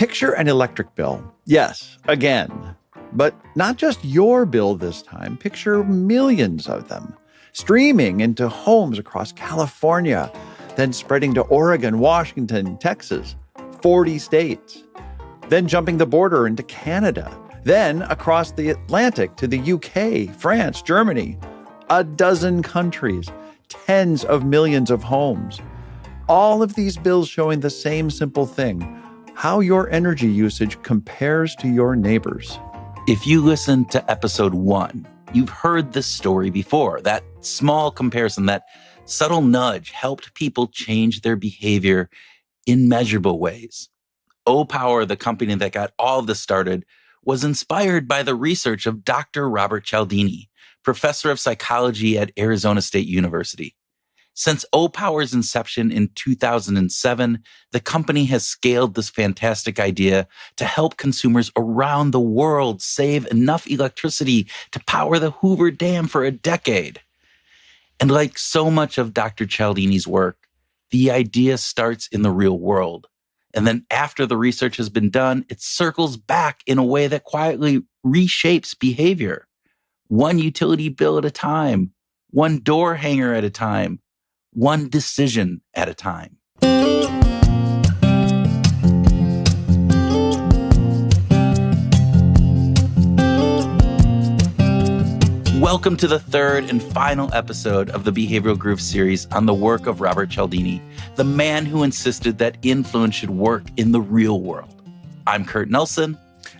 Picture an electric bill. Yes, again. But not just your bill this time. Picture millions of them streaming into homes across California, then spreading to Oregon, Washington, Texas, 40 states, then jumping the border into Canada, then across the Atlantic to the UK, France, Germany, a dozen countries, tens of millions of homes. All of these bills showing the same simple thing, how your energy usage compares to your neighbors. If you listen to episode 1, you've heard this story before. That small comparison, that subtle nudge helped people change their behavior in measurable ways. O-Power, the company that got all of this started, was inspired by the research of Dr. Robert Cialdini, professor of psychology at Arizona State University. Since O-Power's inception in 2007, the company has scaled this fantastic idea to help consumers around the world save enough electricity to power the Hoover Dam for a decade. And like so much of Dr. Cialdini's work, the idea starts in the real world. And then after the research has been done, it circles back in a way that quietly reshapes behavior. One utility bill at a time, one door hanger at a time, one decision at a time. Welcome to the third and final episode of the Behavioral Groove series on the work of Robert Cialdini, the man who insisted that influence should work in the real world. I'm Kurt Nelson.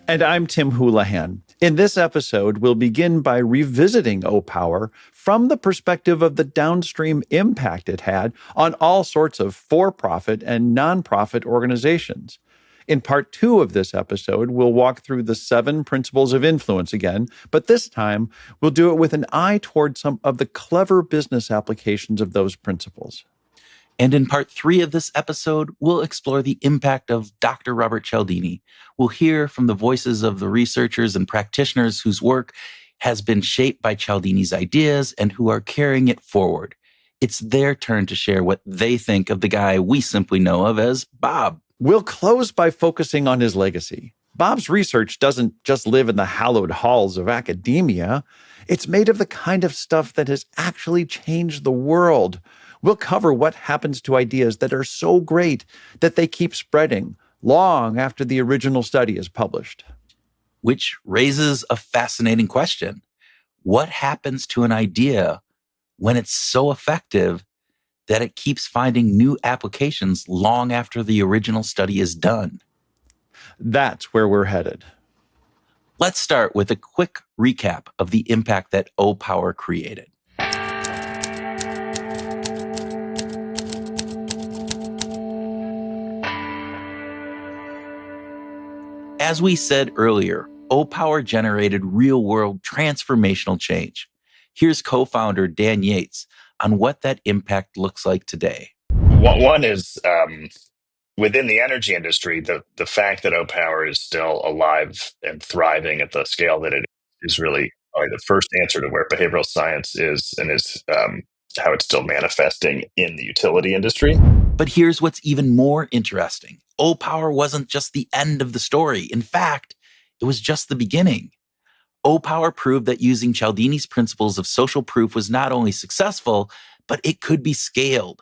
And I'm Tim Houlihan. In this episode, we'll begin by revisiting O-Power from the perspective of the downstream impact it had on all sorts of for-profit and nonprofit organizations. In part 2 of this episode, we'll walk through the 7 principles of influence again, but this time we'll do it with an eye toward some of the clever business applications of those principles. And in part 3 of this episode, we'll explore the impact of Dr. Robert Cialdini. We'll hear from the voices of the researchers and practitioners whose work has been shaped by Cialdini's ideas and who are carrying it forward. It's their turn to share what they think of the guy we simply know of as Bob. We'll close by focusing on his legacy. Bob's research doesn't just live in the hallowed halls of academia. It's made of the kind of stuff that has actually changed the world. We'll cover what happens to ideas that are so great that they keep spreading long after the original study is published. Which raises a fascinating question. What happens to an idea when it's so effective that it keeps finding new applications long after the original study is done? That's where we're headed. Let's start with a quick recap of the impact that O-Power created. As we said earlier, O-Power generated real-world transformational change. Here's co-founder Dan Yates on what that impact looks like today. One is within the energy industry, the fact that O-Power is still alive and thriving at the scale that it is really probably the first answer to where behavioral science is and is how it's still manifesting in the utility industry. But here's what's even more interesting. O-Power wasn't just the end of the story. In fact, it was just the beginning. O-Power proved that using Cialdini's principles of social proof was not only successful, but it could be scaled.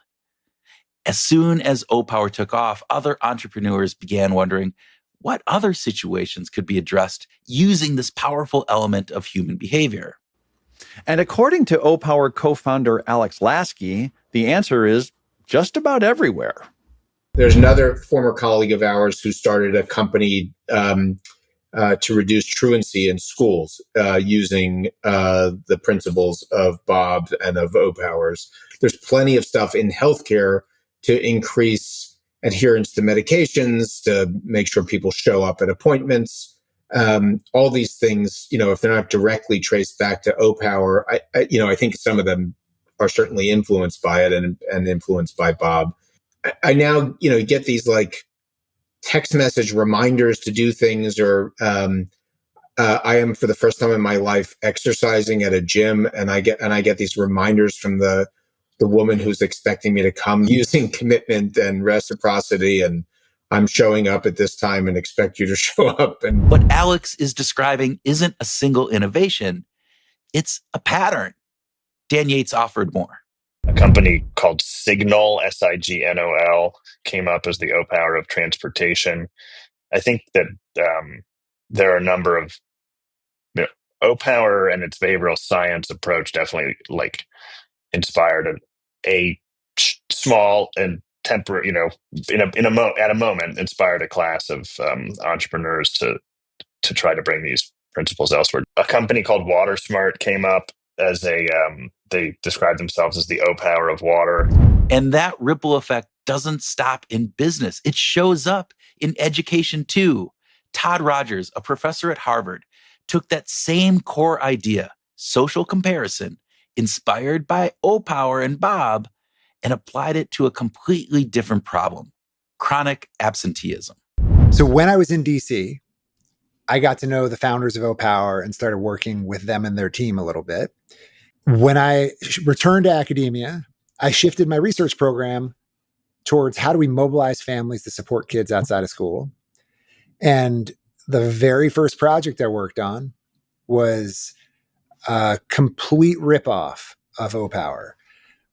As soon as O-Power took off, other entrepreneurs began wondering what other situations could be addressed using this powerful element of human behavior. And according to O-Power co-founder Alex Lasky, the answer is just about everywhere. There's another former colleague of ours who started a company to reduce truancy in schools using the principles of Bob and of O-Power's. There's plenty of stuff in healthcare to increase adherence to medications, to make sure people show up at appointments. All these things, if they're not directly traced back to O-Power, I think some of them are certainly influenced by it and influenced by Bob. I now, get these like text message reminders to do things, or I am for the first time in my life exercising at a gym, and I get these reminders from the woman who's expecting me to come using commitment and reciprocity, and I'm showing up at this time and expect you to show up. And what Alex is describing isn't a single innovation, it's a pattern. Dan Yates offered more. A company called Signal, Signol, came up as the O-Power of transportation. I think that there are a number of O-Power and its behavioral science approach definitely like inspired a small and temporary, at a moment, inspired a class of entrepreneurs to try to bring these principles elsewhere. A company called WaterSmart came up as they describe themselves as the O-Power of water. And that ripple effect doesn't stop in business. It shows up in education too. Todd Rogers, a professor at Harvard, took that same core idea, social comparison, inspired by O-Power and Bob, and applied it to a completely different problem, chronic absenteeism. So when I was in DC, I got to know the founders of O-Power and started working with them and their team a little bit. When I returned to academia, I shifted my research program towards how do we mobilize families to support kids outside of school. And the very first project I worked on was a complete ripoff of O-Power,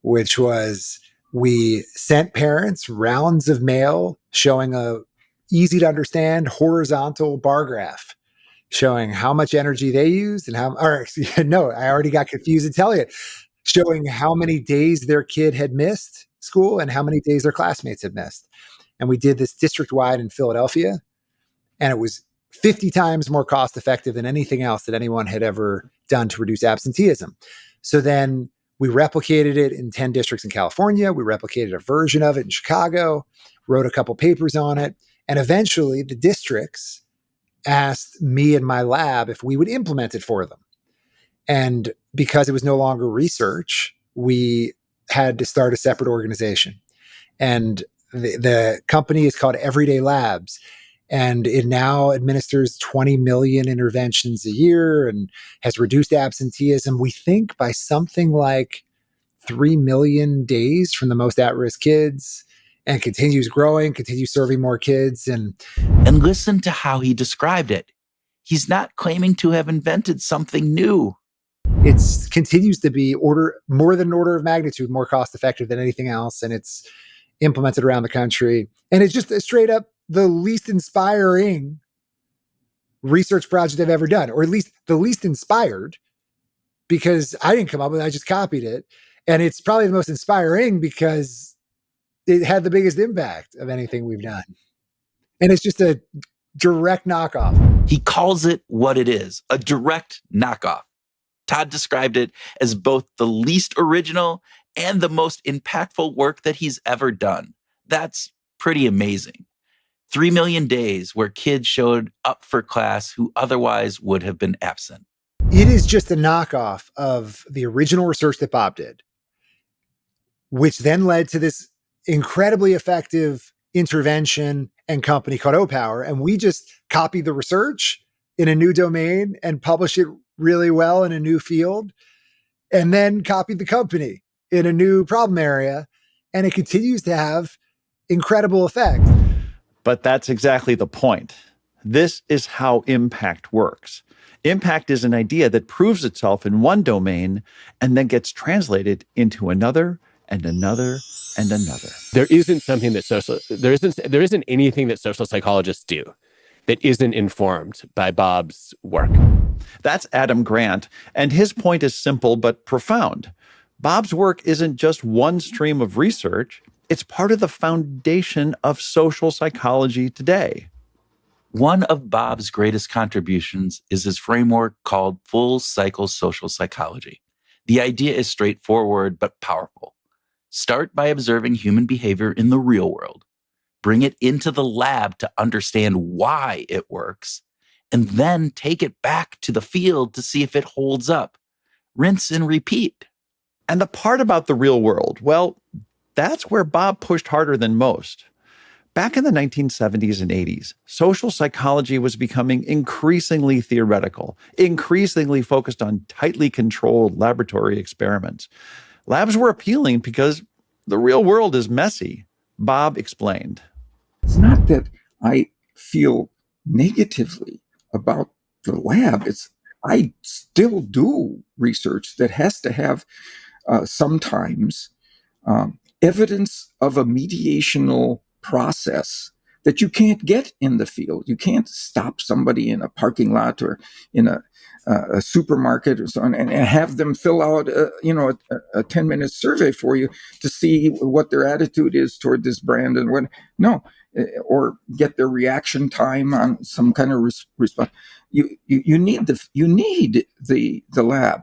which was we sent parents rounds of mail showing a easy to understand horizontal bar graph showing how much energy they used and no, I already got confused and telling it, showing how many days their kid had missed school and how many days their classmates had missed. And we did this district-wide in Philadelphia, and it was 50 times more cost effective than anything else that anyone had ever done to reduce absenteeism. So then we replicated it in 10 districts in California. We replicated a version of it in Chicago, wrote a couple papers on it. And eventually the districts asked me and my lab if we would implement it for them. And because it was no longer research, we had to start a separate organization. And the company is called Everyday Labs. And it now administers 20 million interventions a year and has reduced absenteeism, we think, by something like 3 million days from the most at-risk kids, and continues growing, continues serving more kids. And listen to how he described it. He's not claiming to have invented something new. It continues to be more than an order of magnitude more cost effective than anything else. And it's implemented around the country. And it's just straight up the least inspiring research project I've ever done, or at least the least inspired, because I didn't come up with it, I just copied it. And it's probably the most inspiring because it had the biggest impact of anything we've done. And it's just a direct knockoff. He calls it what it is, a direct knockoff. Todd described it as both the least original and the most impactful work that he's ever done. That's pretty amazing. 3 million days where kids showed up for class who otherwise would have been absent. It is just a knockoff of the original research that Bob did, which then led to this incredibly effective intervention and company called O-Power. And we just copied the research in a new domain and published it really well in a new field, and then copied the company in a new problem area. And it continues to have incredible effect. But that's exactly the point. This is how impact works. Impact is an idea that proves itself in one domain and then gets translated into another and another and another. There isn't anything that social psychologists do that isn't informed by Bob's work. That's Adam Grant, and his point is simple but profound. Bob's work isn't just one stream of research. It's part of the foundation of social psychology today. One of Bob's greatest contributions is his framework called full cycle social psychology. The idea is straightforward but powerful. Start by observing human behavior in the real world. Bring it into the lab to understand why it works, and then take it back to the field to see if it holds up. Rinse and repeat. And the part about the real world, well, that's where Bob pushed harder than most. Back in the 1970s and 80s, social psychology was becoming increasingly theoretical, increasingly focused on tightly controlled laboratory experiments. Labs were appealing because the real world is messy. Bob explained. it's not that I feel negatively about the lab. I still do research that has to have sometimes evidence of a mediational process that you can't get in the field. You can't stop somebody in a parking lot or in a supermarket or so on and have them fill out a 10-minute survey for you to see what their attitude is toward this brand and what. No, or get their reaction time on some kind of response. You need the lab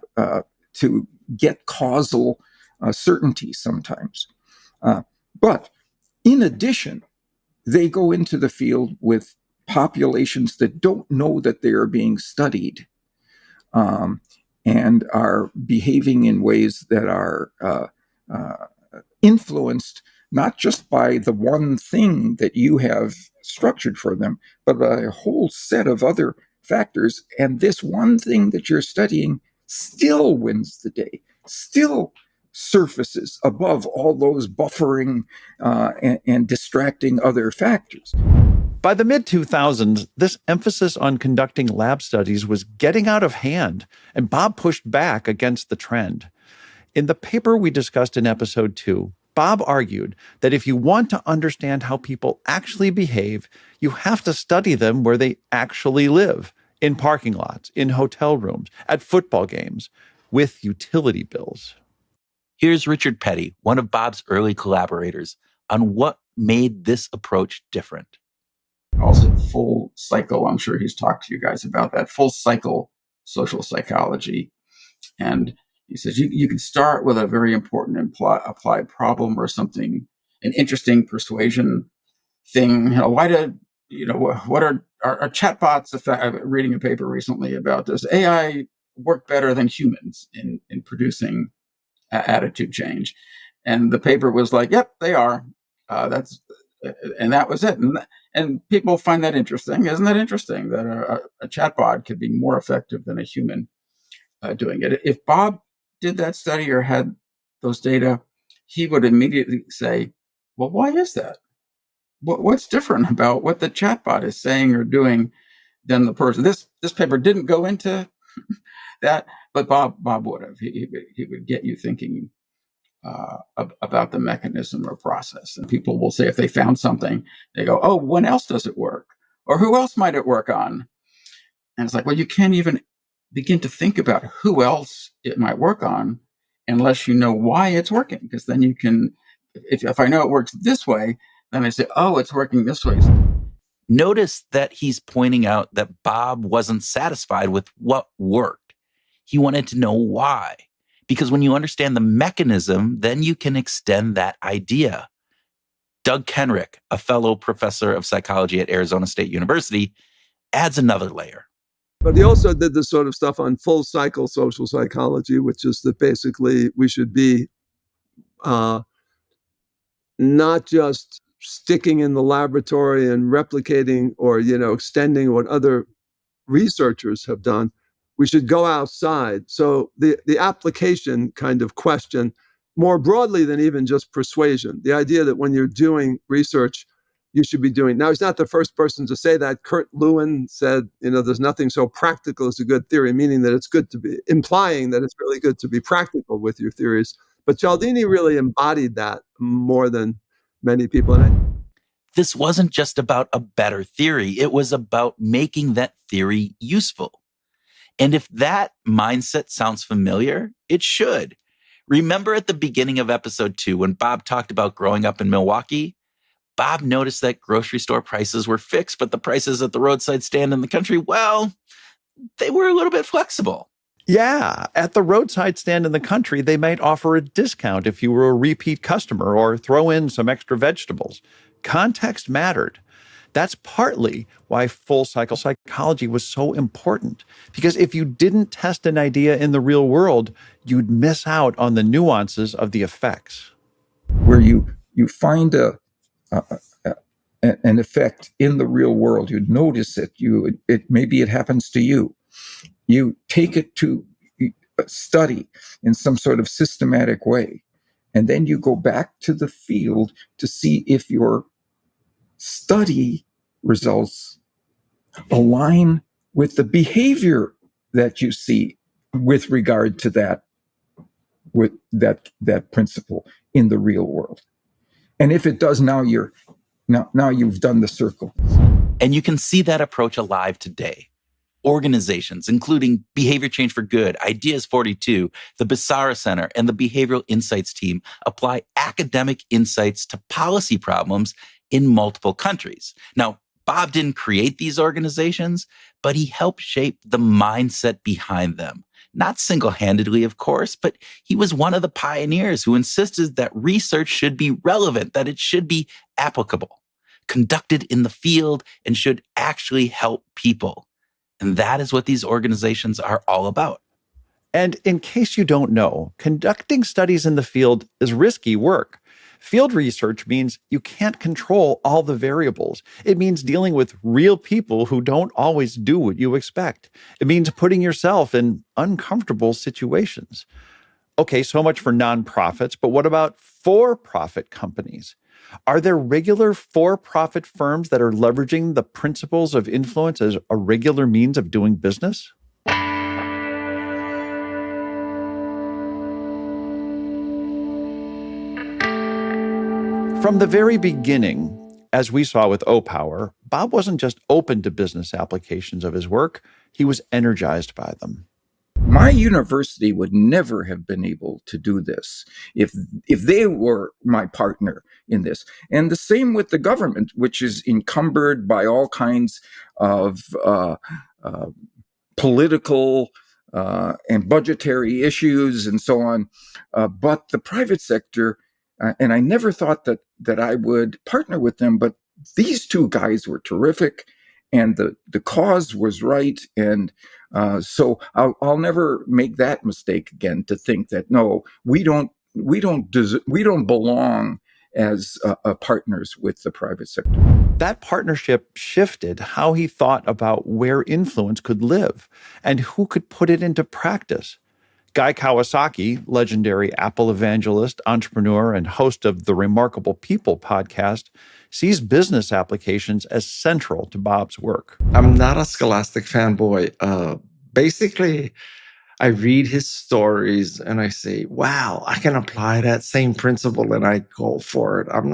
to get causal certainty sometimes. But in addition, they go into the field with populations that don't know that they are being studied, and are behaving in ways that are influenced not just by the one thing that you have structured for them, but by a whole set of other factors. And this one thing that you're studying still wins the day, still surfaces above all those buffering and distracting other factors. By the mid-2000s, this emphasis on conducting lab studies was getting out of hand, and Bob pushed back against the trend. In the paper we discussed in episode 2, Bob argued that if you want to understand how people actually behave, you have to study them where they actually live, in parking lots, in hotel rooms, at football games, with utility bills. Here's Richard Petty, one of Bob's early collaborators, on what made this approach different. Calls it full cycle. I'm sure he's talked to you guys about that. Full cycle social psychology. And he says you can start with a very important applied problem or something, an interesting persuasion thing. What are chatbots? I'm reading a paper recently about this. AI work better than humans in producing attitude change, and the paper was like, "Yep, they are." That was it. And people find that interesting. Isn't that interesting that a chatbot could be more effective than a human doing it? If Bob did that study or had those data, he would immediately say, well, why is that? What's different about what the chatbot is saying or doing than the person? This paper didn't go into that, but Bob would have. He would get you thinking about the mechanism or process. And people will say if they found something, they go, oh, when else does it work? Or who else might it work on? And it's like, well, you can't even begin to think about who else it might work on unless you know why it's working. Because then you can, if I know it works this way, then I say, oh, it's working this way. Notice that he's pointing out that Bob wasn't satisfied with what worked. He wanted to know why. Because when you understand the mechanism, then you can extend that idea. Doug Kenrick, a fellow professor of psychology at Arizona State University, adds another layer. But he also did this sort of stuff on full cycle social psychology, which is that basically we should be not just sticking in the laboratory and replicating or, extending what other researchers have done. We should go outside. So the application kind of question, more broadly than even just persuasion, the idea that when you're doing research, you should be doing. Now, he's not the first person to say that. Kurt Lewin said, there's nothing so practical as a good theory, meaning that it's good to be, implying that it's really good to be practical with your theories. But Cialdini really embodied that more than many people. This wasn't just about a better theory. It was about making that theory useful. And if that mindset sounds familiar, it should. Remember at the beginning of episode 2, when Bob talked about growing up in Milwaukee? Bob noticed that grocery store prices were fixed, but the prices at the roadside stand in the country, well, they were a little bit flexible. Yeah, at the roadside stand in the country, they might offer a discount if you were a repeat customer or throw in some extra vegetables. Context mattered. That's partly why full cycle psychology was so important, because if you didn't test an idea in the real world, you'd miss out on the nuances of the effects. Where you find an effect in the real world, you notice it. Maybe it happens to you. You take it to study in some sort of systematic way, and then you go back to the field to see if your study results align with the behavior that you see with regard to that principle in the real world. And if it does, now you've done the circle. And you can see that approach alive today. Organizations, including Behavior Change for Good, Ideas 42, the Basara Center, and the Behavioral Insights team, apply academic insights to policy problems in multiple countries. Now, Bob didn't create these organizations, but he helped shape the mindset behind them. Not single-handedly, of course, but he was one of the pioneers who insisted that research should be relevant, that it should be applicable, conducted in the field, and should actually help people. And that is what these organizations are all about. And in case you don't know, conducting studies in the field is risky work. Field research means you can't control all the variables. It means dealing with real people who don't always do what you expect. It means putting yourself in uncomfortable situations. Okay, so much for nonprofits, but what about for-profit companies? Are there regular for-profit firms that are leveraging the principles of influence as a regular means of doing business? From the very beginning, as we saw with O-Power, Bob wasn't just open to business applications of his work, he was energized by them. My university would never have been able to do this if they were my partner in this. And the same with the government, which is encumbered by all kinds of political and budgetary issues and so on. But the private sector, and I never thought that I would partner with them, but these two guys were terrific. And the cause was right, and so I'll never make that mistake again. To think that no, we don't belong as partners with the private sector. That partnership shifted how he thought about where influence could live and who could put it into practice. Guy Kawasaki, legendary Apple evangelist, entrepreneur, and host of the Remarkable People podcast, sees business applications as central to Bob's work. I'm not a Scholastic fanboy. Basically, I read his stories and I say, wow, I can apply that same principle, and I go for it. I'm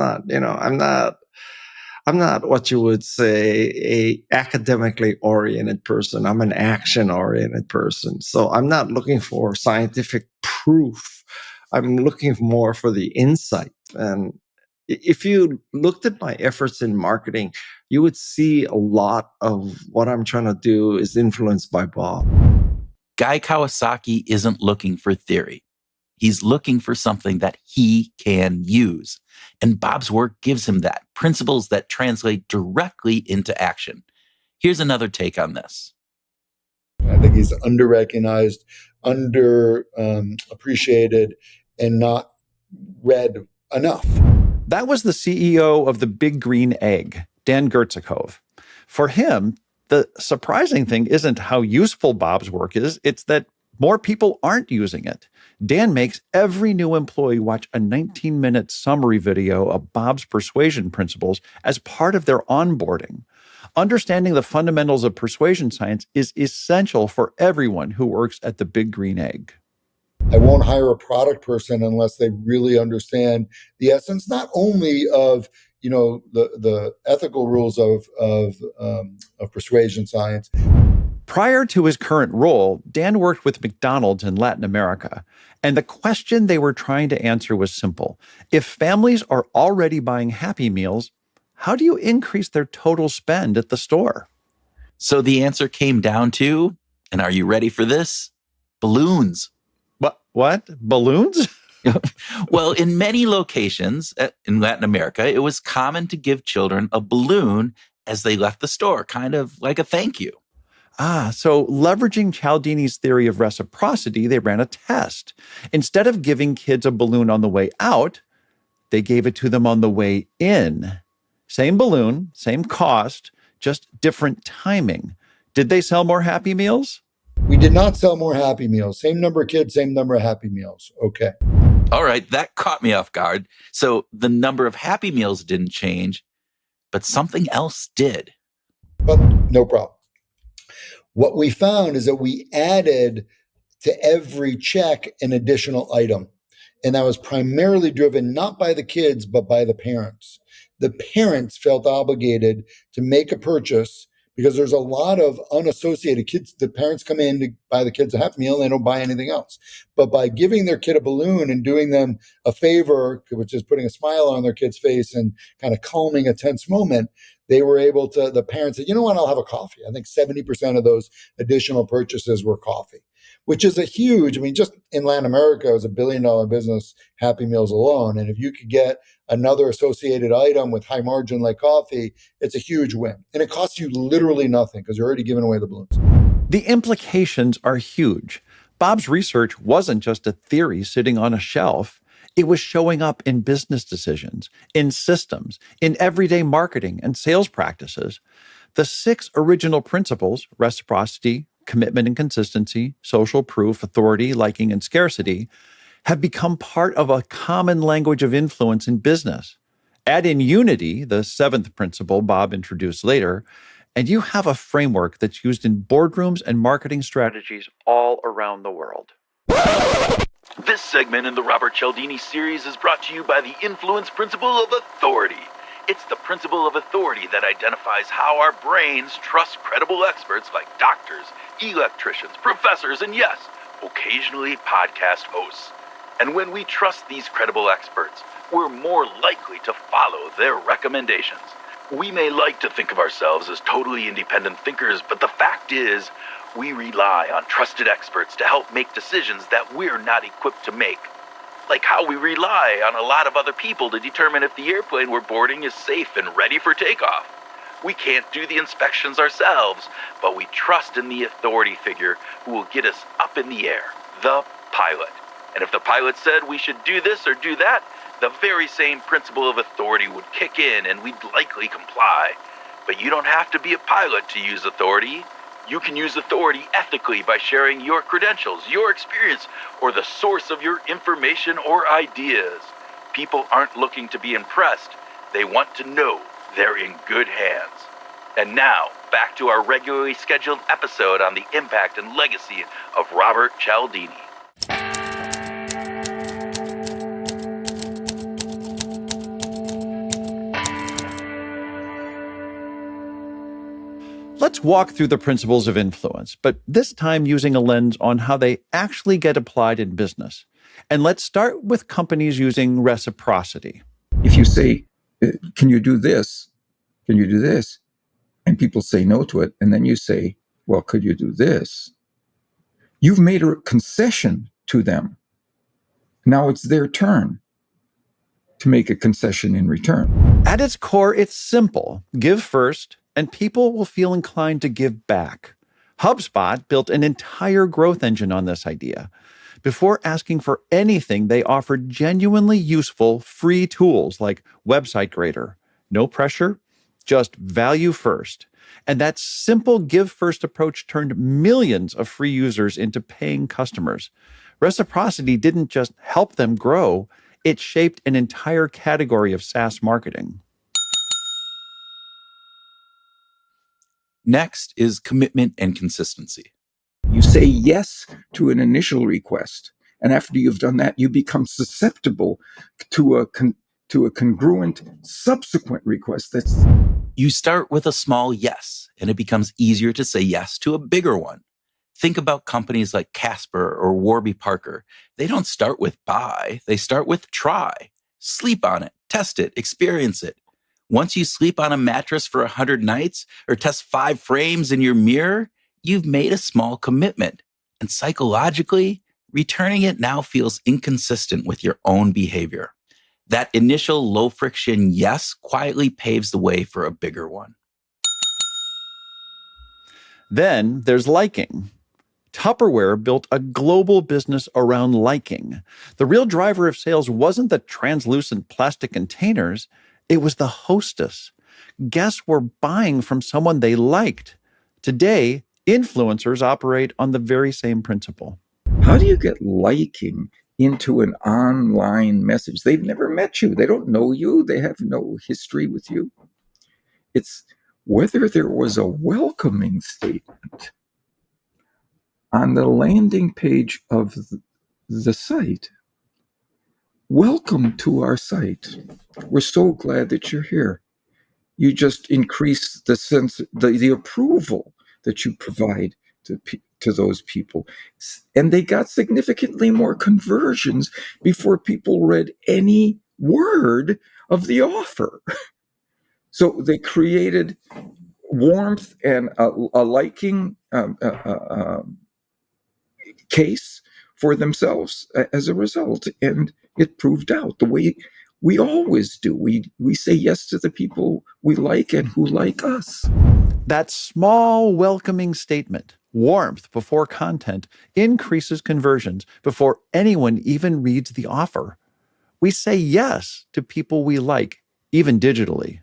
not what you would say a academically oriented person. I'm an action oriented person. So I'm not looking for scientific proof. I'm looking more for the insight. And if you looked at my efforts in marketing, you would see a lot of what I'm trying to do is influenced by Bob. Guy Kawasaki isn't looking for theory. He's looking for something that he can use. And Bob's work gives him that, principles that translate directly into action. Here's another take on this. I think he's under-recognized, appreciated, and not read enough. That was the CEO of the Big Green Egg, Dan Gertzikov. For him, the surprising thing isn't how useful Bob's work is, it's that more people aren't using it. Dan makes every new employee watch a 19-minute summary video of Bob's persuasion principles as part of their onboarding. Understanding the fundamentals of persuasion science is essential for everyone who works at the Big Green Egg. I won't hire a product person unless they really understand the essence, not only of the ethical rules of persuasion science. Prior to his current role, Dan worked with McDonald's in Latin America, and the question they were trying to answer was simple. If families are already buying Happy Meals, how do you increase their total spend at the store? So the answer came down to, and are you ready for this? Balloons. What? Balloons? Well, in many locations in Latin America, it was common to give children a balloon as they left the store, kind of like a thank you. So leveraging Cialdini's theory of reciprocity, they ran a test. Instead of giving kids a balloon on the way out, they gave it to them on the way in. Same balloon, same cost, just different timing. Did they sell more Happy Meals? We did not sell more Happy Meals. Same number of kids, same number of Happy Meals. Okay. All right, that caught me off guard. So the number of Happy Meals didn't change, but something else did. But no problem. What we found is that we added to every check an additional item. And that was primarily driven not by the kids, but by the parents. The parents felt obligated to make a purchase because there's a lot of unassociated kids. The parents come in to buy the kids a Happy Meal and they don't buy anything else. But by giving their kid a balloon and doing them a favor, which is putting a smile on their kid's face and kind of calming a tense moment, they were able to, the parents said, you know what, I'll have a coffee. I think 70% of those additional purchases were coffee, which is a huge, I mean, just in Latin America, it was $1 billion business, Happy Meals alone. And if you could get another associated item with high margin like coffee, it's a huge win. And it costs you literally nothing because you're already giving away the balloons. The implications are huge. Bob's research wasn't just a theory sitting on a shelf. It was showing up in business decisions, in systems, in everyday marketing and sales practices. The 6 original principles, reciprocity, commitment and consistency, social proof, authority, liking, and scarcity, have become part of a common language of influence in business. Add in unity, the 7th principle Bob introduced later, and you have a framework that's used in boardrooms and marketing strategies all around the world. This segment in the Robert Cialdini series is brought to you by the influence principle of authority. It's the principle of authority that identifies how our brains trust credible experts like doctors, electricians, professors, and yes, occasionally podcast hosts. And when we trust these credible experts, we're more likely to follow their recommendations. We may like to think of ourselves as totally independent thinkers, but the fact is, we rely on trusted experts to help make decisions that we're not equipped to make. Like how we rely on a lot of other people to determine if the airplane we're boarding is safe and ready for takeoff. We can't do the inspections ourselves, but we trust in the authority figure who will get us up in the air, the pilot. And if the pilot said we should do this or do that, the very same principle of authority would kick in and we'd likely comply. But you don't have to be a pilot to use authority. You can use authority ethically by sharing your credentials, your experience, or the source of your information or ideas. People aren't looking to be impressed. They want to know they're in good hands. And now, back to our regularly scheduled episode on the impact and legacy of Robert Cialdini. Let's walk through the principles of influence, but this time using a lens on how they actually get applied in business. And let's start with companies using reciprocity. If you say, can you do this? Can you do this? And people say no to it. And then you say, well, could you do this? You've made a concession to them. Now it's their turn to make a concession in return. At its core, it's simple. Give first, and people will feel inclined to give back. HubSpot built an entire growth engine on this idea. Before asking for anything, they offered genuinely useful free tools like Website Grader. No pressure, just value first. And that simple give first approach turned millions of free users into paying customers. Reciprocity didn't just help them grow, it shaped an entire category of SaaS marketing. Next is commitment and consistency. You say yes to an initial request, and after you've done that, you become susceptible to a congruent subsequent request. You start with a small yes, and it becomes easier to say yes to a bigger one. Think about companies like Casper or Warby Parker. They don't start with buy, they start with try. Sleep on it, test it, experience it. Once you sleep on a mattress for 100 nights or test 5 frames in your mirror, you've made a small commitment. And psychologically, returning it now feels inconsistent with your own behavior. That initial low friction yes quietly paves the way for a bigger one. Then there's liking. Tupperware built a global business around liking. The real driver of sales wasn't the translucent plastic containers, it was the hostess. Guests were buying from someone they liked. Today, influencers operate on the very same principle. How do you get liking into an online message? They've never met you. They don't know you. They have no history with you. It's whether there was a welcoming statement on the landing page of the site. Welcome to our site. We're so glad that you're here. You just increase the sense, the approval that you provide to those people. And they got significantly more conversions before people read any word of the offer. So they created warmth and a liking case for themselves as a result. And it proved out the way we always do. We say yes to the people we like and who like us. That small welcoming statement, warmth before content, increases conversions before anyone even reads the offer. We say yes to people we like, even digitally.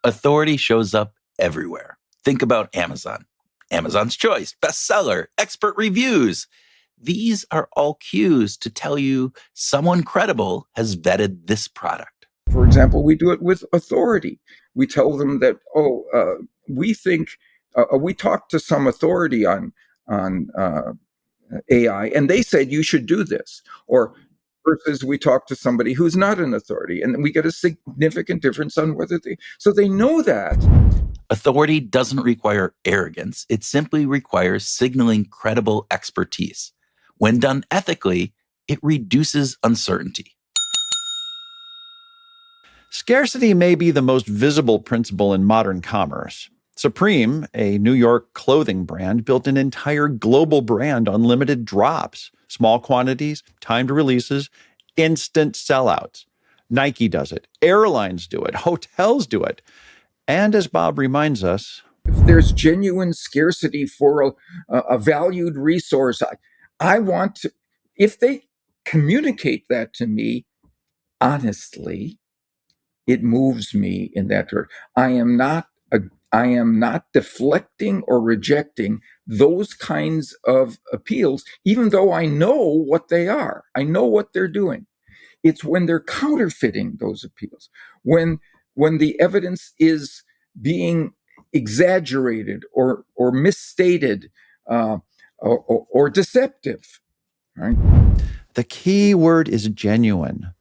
Authority shows up everywhere. Think about Amazon. Amazon's Choice, bestseller, expert reviews. These are all cues to tell you someone credible has vetted this product. For example, we do it with authority. We tell them that, we think, we talked to some authority on AI, and they said you should do this. Or versus we talk to somebody who's not an authority, and we get a significant difference on whether so they know that. Authority doesn't require arrogance. It simply requires signaling credible expertise. When done ethically, it reduces uncertainty. Scarcity may be the most visible principle in modern commerce. Supreme, a New York clothing brand, built an entire global brand on limited drops, small quantities, timed releases, instant sellouts. Nike does it. Airlines do it. Hotels do it. And as Bob reminds us, if there's genuine scarcity for a valued resource, I want to, if they communicate that to me honestly, it moves me in that direction. I am not deflecting or rejecting those kinds of appeals, even though I know what they are. I know what they're doing. It's when they're counterfeiting those appeals, when the evidence is being exaggerated or misstated or deceptive. Right? The key word is genuine.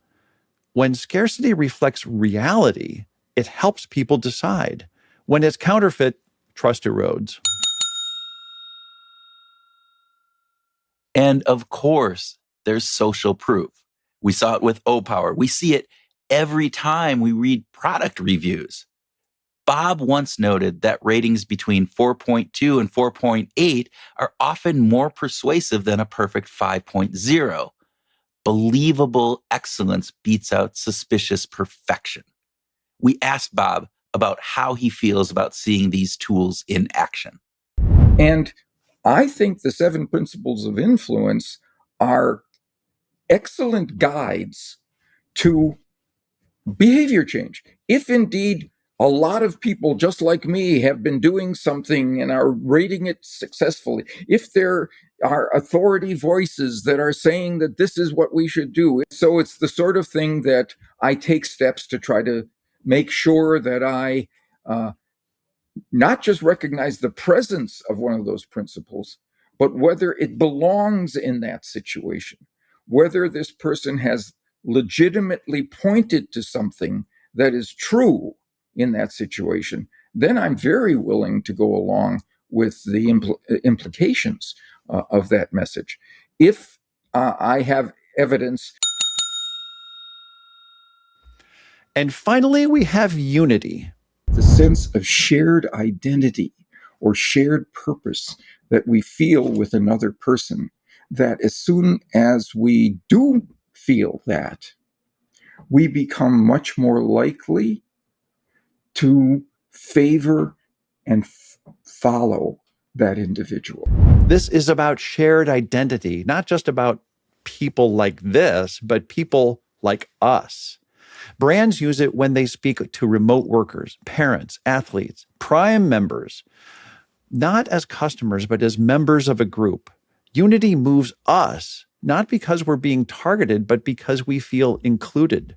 When scarcity reflects reality, it helps people decide. When it's counterfeit, trust erodes. And of course, there's social proof. We saw it with O-Power. We see it every time we read product reviews. Bob once noted that ratings between 4.2 and 4.8 are often more persuasive than a perfect 5.0. Believable excellence beats out suspicious perfection. We asked Bob about how he feels about seeing these tools in action. And I think the 7 principles of influence are excellent guides to behavior change. If indeed a lot of people just like me have been doing something and are rating it successfully, if there are authority voices that are saying that this is what we should do, so it's the sort of thing that I take steps to try to make sure that I not just recognize the presence of one of those principles, but whether it belongs in that situation, whether this person has legitimately pointed to something that is true in that situation, then I'm very willing to go along with the implications of that message. If I have evidence. And finally, we have unity. The sense of shared identity or shared purpose that we feel with another person, that as soon as we do feel that, we become much more likely to favor and follow that individual. This is about shared identity, not just about people like this, but people like us. Brands use it when they speak to remote workers, parents, athletes, Prime members, not as customers, but as members of a group. Unity moves us, not because we're being targeted, but because we feel included.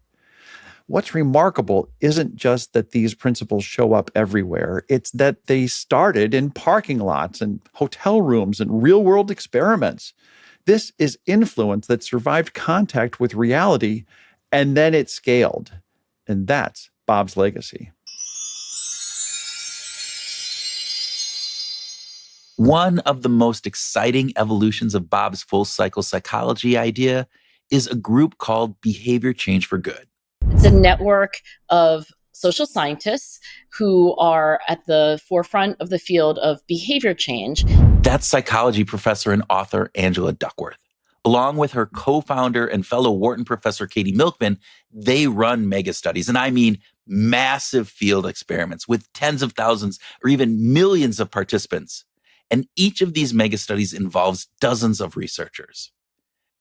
What's remarkable isn't just that these principles show up everywhere, it's that they started in parking lots and hotel rooms and real-world experiments. This is influence that survived contact with reality, and then it scaled. And that's Bob's legacy. One of the most exciting evolutions of Bob's full cycle psychology idea is a group called Behavior Change for Good. It's a network of social scientists who are at the forefront of the field of behavior change. That's psychology professor and author Angela Duckworth. Along with her co-founder and fellow Wharton professor Katie Milkman, they run mega studies, and I mean massive field experiments with tens of thousands or even millions of participants. And each of these mega studies involves dozens of researchers.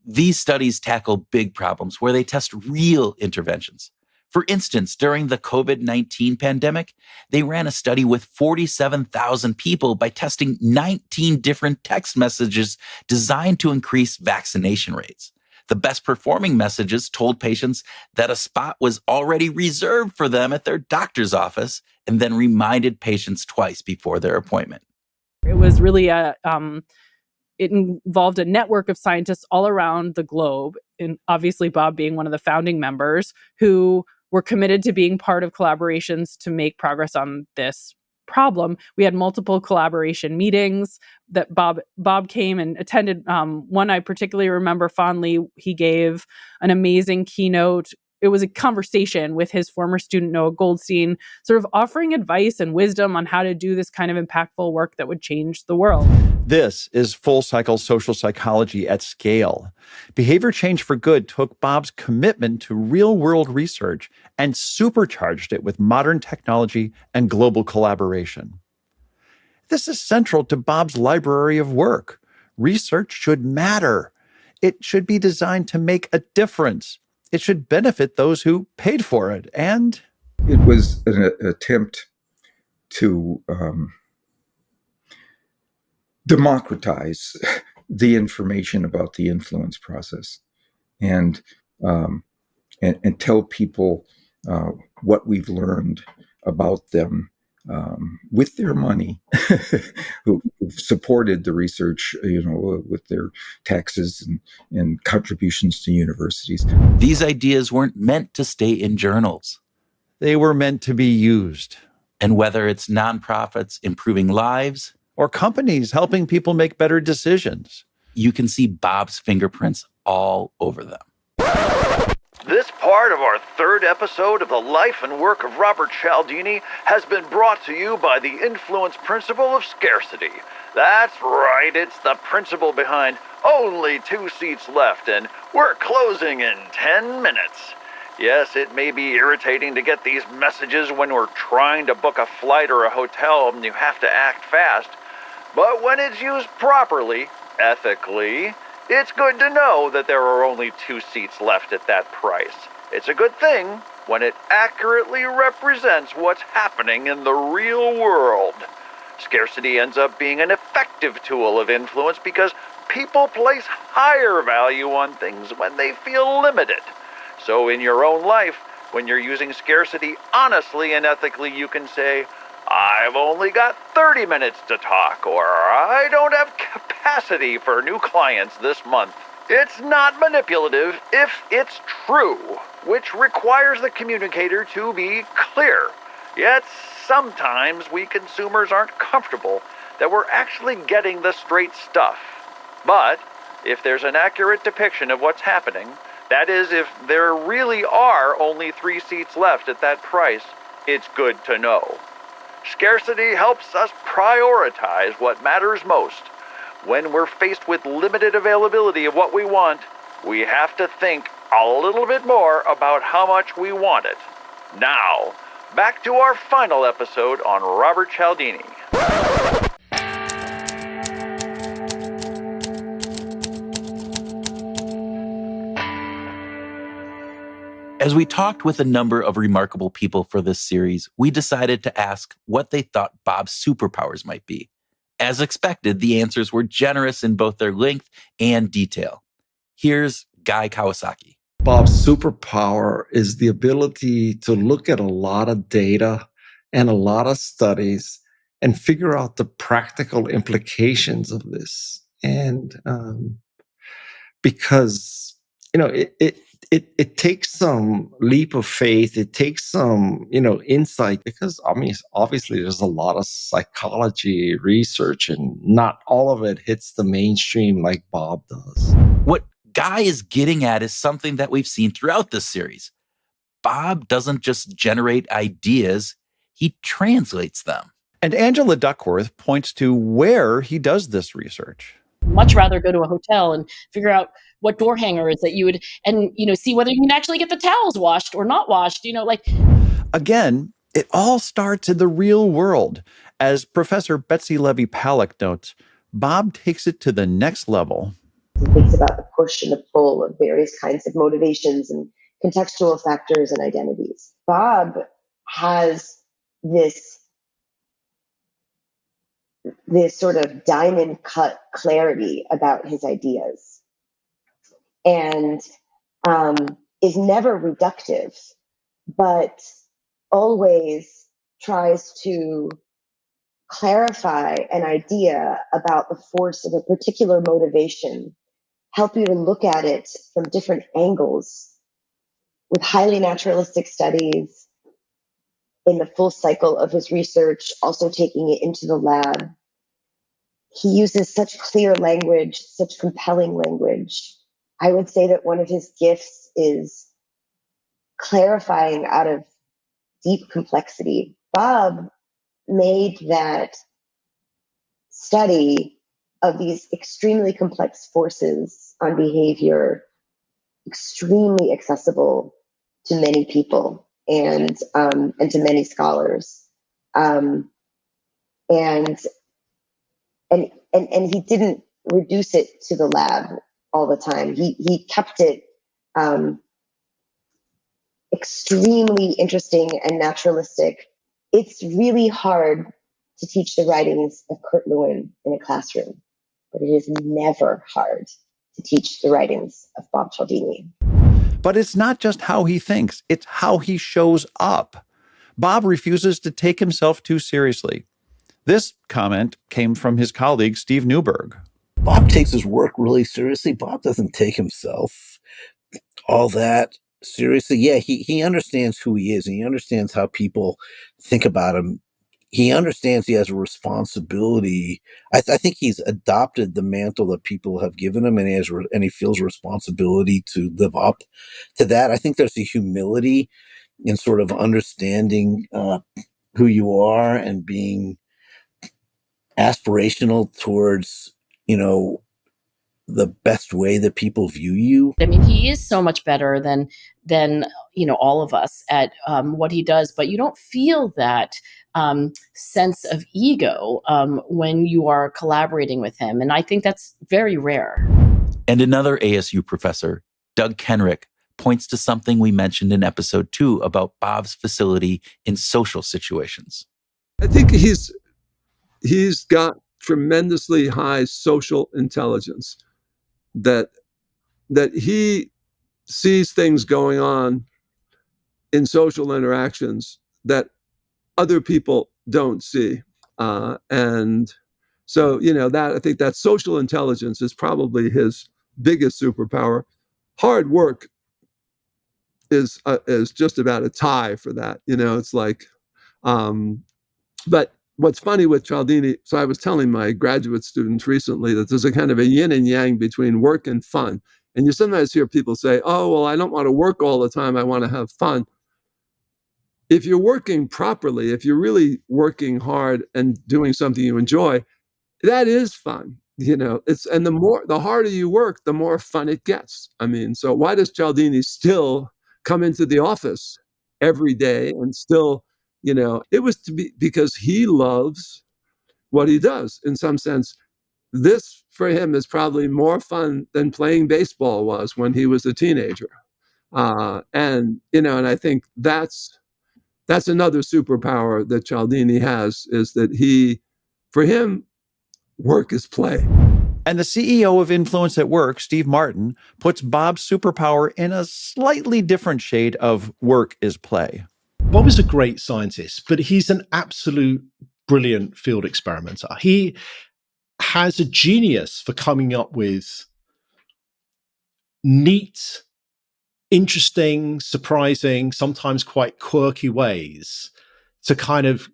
These studies tackle big problems where they test real interventions. For instance, during the COVID-19 pandemic, they ran a study with 47,000 people by testing 19 different text messages designed to increase vaccination rates. The best performing messages told patients that a spot was already reserved for them at their doctor's office and then reminded patients twice before their appointment. It was really it involved a network of scientists all around the globe, and obviously Bob being one of the founding members, who were committed to being part of collaborations to make progress on this problem. We had multiple collaboration meetings that Bob came and attended. One I particularly remember fondly. He gave an amazing keynote. It was a conversation with his former student, Noah Goldstein, sort of offering advice and wisdom on how to do this kind of impactful work that would change the world. This is full cycle social psychology at scale. Behavior Change for Good took Bob's commitment to real world research and supercharged it with modern technology and global collaboration. This is central to Bob's library of work. Research should matter. It should be designed to make a difference. It should benefit those who paid for it. And it was an attempt to democratize the information about the influence process and tell people what we've learned about them with their money, who've supported the research, with their taxes and contributions to universities. These ideas weren't meant to stay in journals. They were meant to be used. And whether it's nonprofits improving lives or companies helping people make better decisions, you can see Bob's fingerprints all over them. This part of our third episode of the life and work of Robert Cialdini has been brought to you by the influence principle of scarcity. That's right, it's the principle behind only 2 seats left, and we're closing in 10 minutes. Yes, it may be irritating to get these messages when we're trying to book a flight or a hotel and you have to act fast, but when it's used properly, ethically, it's good to know that there are only 2 seats left at that price. It's a good thing when it accurately represents what's happening in the real world. Scarcity ends up being an effective tool of influence because people place higher value on things when they feel limited. So in your own life, when you're using scarcity honestly and ethically, you can say, I've only got 30 minutes to talk, or I don't have capacity for new clients this month. It's not manipulative if it's true, which requires the communicator to be clear. Yet sometimes we consumers aren't comfortable that we're actually getting the straight stuff. But if there's an accurate depiction of what's happening, that is, if there really are only 3 seats left at that price, it's good to know. Scarcity helps us prioritize what matters most. When we're faced with limited availability of what we want, we have to think a little bit more about how much we want it. Now, back to our final episode on Robert Cialdini. As we talked with a number of remarkable people for this series, we decided to ask what they thought Bob's superpowers might be. As expected, the answers were generous in both their length and detail. Here's Guy Kawasaki. Bob's superpower is the ability to look at a lot of data and a lot of studies and figure out the practical implications of this. And because it takes some leap of faith, it takes some insight, because I mean obviously there's a lot of psychology research and not all of it hits the mainstream like Bob does. What Guy is getting at is something that we've seen throughout this series. Bob doesn't just generate ideas, he translates them. And Angela Duckworth points to where he does this research. Much rather go to a hotel and figure out what door hanger is that you would, and see whether you can actually get the towels washed or not washed. Again, it all starts in the real world. As Professor Betsy Levy-Pallack notes, Bob takes it to the next level. He thinks about the push and the pull of various kinds of motivations and contextual factors and identities. Bob has this sort of diamond cut clarity about his ideas, and is never reductive, but always tries to clarify an idea about the force of a particular motivation, help you to look at it from different angles with highly naturalistic studies in the full cycle of his research, also taking it into the lab. He uses such clear language, such compelling language. I would say that one of his gifts is clarifying out of deep complexity. Bob made that study of these extremely complex forces on behavior extremely accessible to many people and to many scholars. And he didn't reduce it to the lab all the time. He kept it extremely interesting and naturalistic. It's really hard to teach the writings of Kurt Lewin in a classroom, but it is never hard to teach the writings of Bob Cialdini. But it's not just how he thinks, it's how he shows up. Bob refuses to take himself too seriously. This comment came from his colleague, Steve Newberg. Bob takes his work really seriously. Bob doesn't take himself all that seriously. Yeah, he understands who he is, and he understands how people think about him. He understands he has a responsibility. I think he's adopted the mantle that people have given him, and he feels a responsibility to live up to that. I think there's a humility in sort of understanding who you are and being aspirational towards, the best way that people view you. I mean, he is so much better than all of us at what he does, but you don't feel that sense of ego when you are collaborating with him, and I think that's very rare. And another ASU professor, Doug Kenrick, points to something we mentioned in episode 2 about Bob's facility in social situations. I think he's got tremendously high social intelligence, that he sees things going on in social interactions that other people don't see. And so, that I think that social intelligence is probably his biggest superpower. Hard work is just about a tie for that. It's like, but what's funny with Cialdini, so I was telling my graduate students recently that there's a kind of a yin and yang between work and fun. And you sometimes hear people say, oh, well, I don't want to work all the time, I want to have fun. If you're working properly, if you're really working hard and doing something you enjoy, that is fun. And the harder you work, the more fun it gets. I mean, so why does Cialdini still come into the office every day and still, it was because he loves what he does. In some sense, this for him is probably more fun than playing baseball was when he was a teenager. And I think that's another superpower that Cialdini has, is that for him, work is play. And the CEO of Influence at Work, Steve Martin, puts Bob's superpower in a slightly different shade of work is play. Bob is a great scientist, but he's an absolute brilliant field experimenter. He has a genius for coming up with neat, interesting, surprising, sometimes quite quirky ways to kind of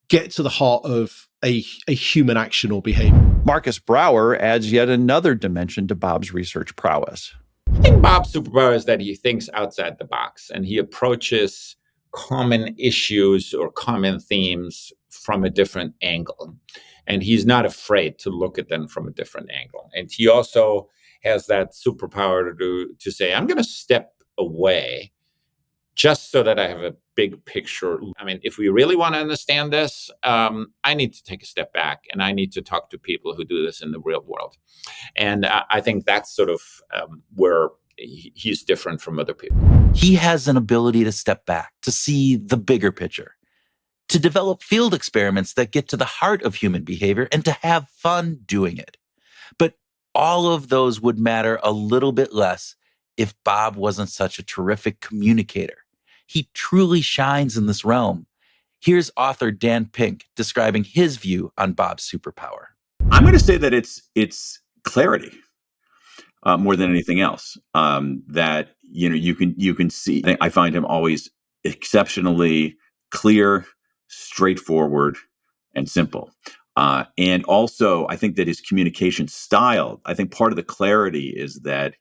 get to the heart of a human action or behavior. Marcus Brower adds yet another dimension to Bob's research prowess. I think Bob's superpower is that he thinks outside the box and he approaches common issues or common themes from a different angle. And he's not afraid to look at them from a different angle. And he also has that superpower to say, I'm going to step away just so that I have a big picture. I mean, if we really want to understand this, I need to take a step back and I need to talk to people who do this in the real world. And I think that's sort of where he's different from other people. He has an ability to step back, to see the bigger picture, to develop field experiments that get to the heart of human behavior and to have fun doing it. But all of those would matter a little bit less if Bob wasn't such a terrific communicator. He truly shines in this realm. Here's author Dan Pink describing his view on Bob's superpower. I'm going to say that it's clarity more than anything else. That you can see. I find him always exceptionally clear, straightforward, and simple. And also, I think that his communication style. I think part of the clarity is that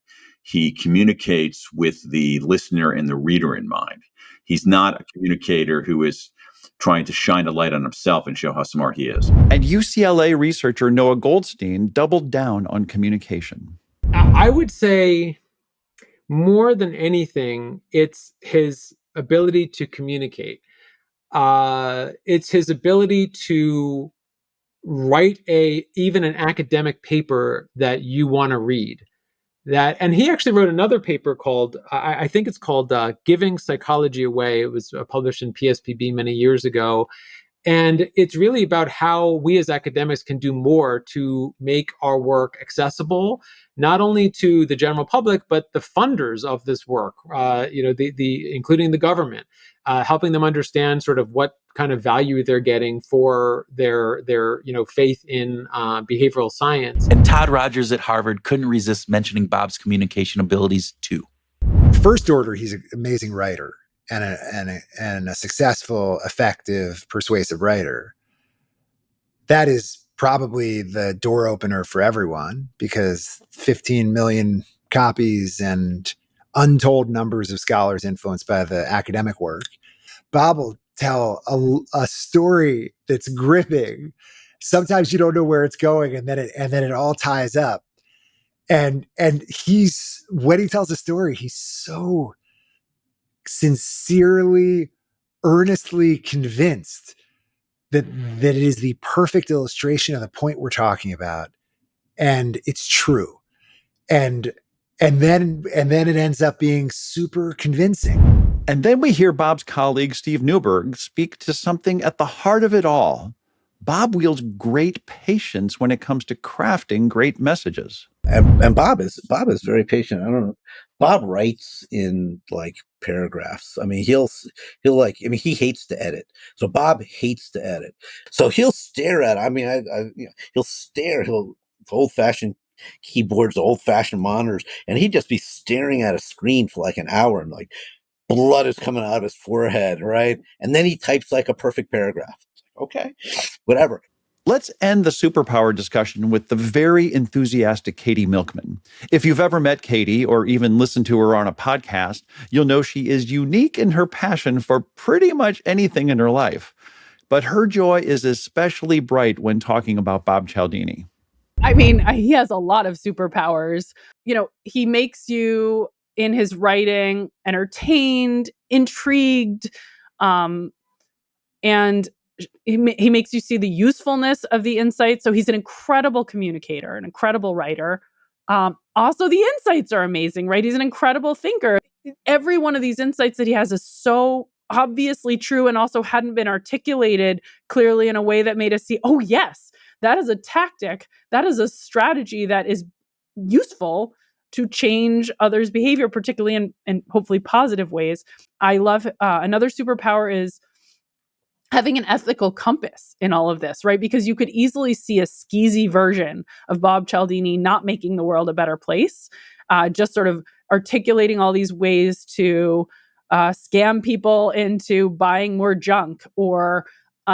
he communicates with the listener and the reader in mind. He's not a communicator who is trying to shine a light on himself and show how smart he is. And UCLA researcher Noah Goldstein doubled down on communication. I would say more than anything, it's his ability to communicate. It's his ability to write even an academic paper that you want to read. And he actually wrote another paper called, I think it's called Giving Psychology Away. It was published in PSPB many years ago. And it's really about how we as academics can do more to make our work accessible, not only to the general public, but the funders of this work, including the government, helping them understand sort of what kind of value they're getting for their faith in behavioral science. And Todd Rogers at Harvard couldn't resist mentioning Bob's communication abilities too. First order, he's an amazing writer and a successful, effective, persuasive writer. That is probably the door opener for everyone, because 15 million copies and untold numbers of scholars influenced by the academic work. Bob will tell a story that's gripping. Sometimes you don't know where it's going, and then it all ties up. And when he tells a story, he's so sincerely, earnestly convinced that it is the perfect illustration of the point we're talking about, and it's true. And then it ends up being super convincing. And then we hear Bob's colleague, Steve Newberg, speak to something at the heart of it all. Bob wields great patience when it comes to crafting great messages. And Bob is very patient. I don't know. Bob writes in like paragraphs. I mean, he hates to edit. So Bob hates to edit. So he'll stare at, he'll stare, old-fashioned keyboards, old-fashioned monitors, and he'd just be staring at a screen for like an hour, and like blood is coming out of his forehead, right? And then he types like a perfect paragraph. Okay, whatever. Let's end the superpower discussion with the very enthusiastic Katie Milkman. If you've ever met Katie or even listened to her on a podcast, you'll know she is unique in her passion for pretty much anything in her life. But her joy is especially bright when talking about Bob Cialdini. I mean, he has a lot of superpowers. He makes you, in his writing, entertained, intrigued, and he makes you see the usefulness of the insights. So he's an incredible communicator, an incredible writer. Also, the insights are amazing, right? He's an incredible thinker. Every one of these insights that he has is so obviously true and also hadn't been articulated clearly in a way that made us see, oh, yes, that is a tactic, that is a strategy that is useful to change others' behavior, particularly in hopefully positive ways. I love another superpower is having an ethical compass in all of this, right? Because you could easily see a skeezy version of Bob Cialdini not making the world a better place, just sort of articulating all these ways to scam people into buying more junk, or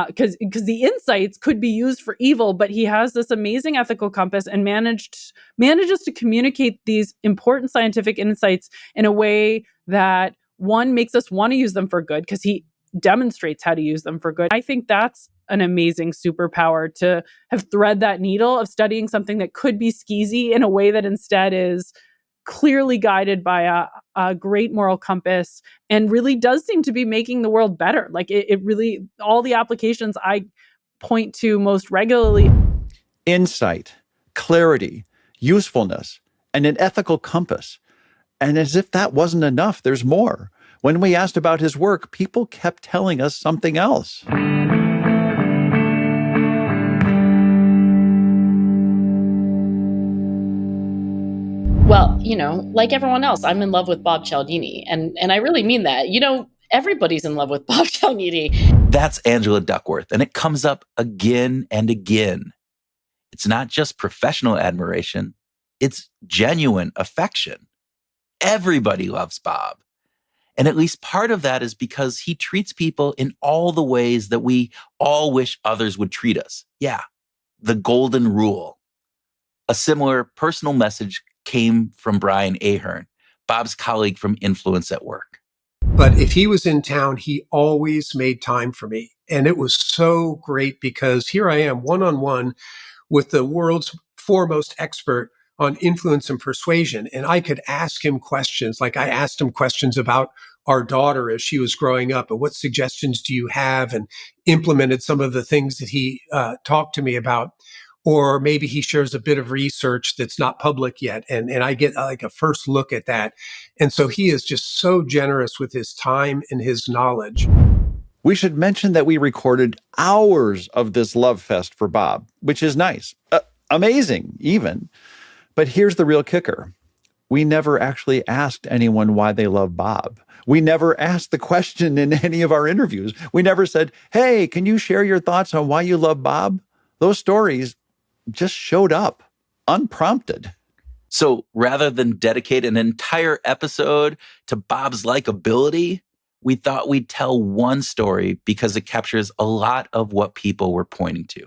because the insights could be used for evil, but he has this amazing ethical compass and manages to communicate these important scientific insights in a way that, one, makes us want to use them for good because he demonstrates how to use them for good. I think that's an amazing superpower, to have thread that needle of studying something that could be skeezy in a way that instead is clearly guided by a great moral compass and really does seem to be making the world better. Like it really, all the applications I point to most regularly. Insight, clarity, usefulness, and an ethical compass. And as if that wasn't enough, there's more. When we asked about his work, people kept telling us something else. Well, like everyone else, I'm in love with Bob Cialdini. And I really mean that. Everybody's in love with Bob Cialdini. That's Angela Duckworth, and it comes up again and again. It's not just professional admiration, it's genuine affection. Everybody loves Bob. And at least part of that is because he treats people in all the ways that we all wish others would treat us. Yeah, the golden rule. A similar personal message came from Brian Ahern, Bob's colleague from Influence at Work. But if he was in town, he always made time for me. And it was so great because here I am one-on-one with the world's foremost expert on influence and persuasion. And I could ask him questions. Like I asked him questions about our daughter as she was growing up and what suggestions do you have, and implemented some of the things that he talked to me about. Or maybe he shares a bit of research that's not public yet. And I get like a first look at that. And so he is just so generous with his time and his knowledge. We should mention that we recorded hours of this love fest for Bob, which is nice, amazing even. But here's the real kicker. We never actually asked anyone why they love Bob. We never asked the question in any of our interviews. We never said, hey, can you share your thoughts on why you love Bob? Those stories just showed up unprompted. So rather than dedicate an entire episode to Bob's likability, we thought we'd tell one story because it captures a lot of what people were pointing to.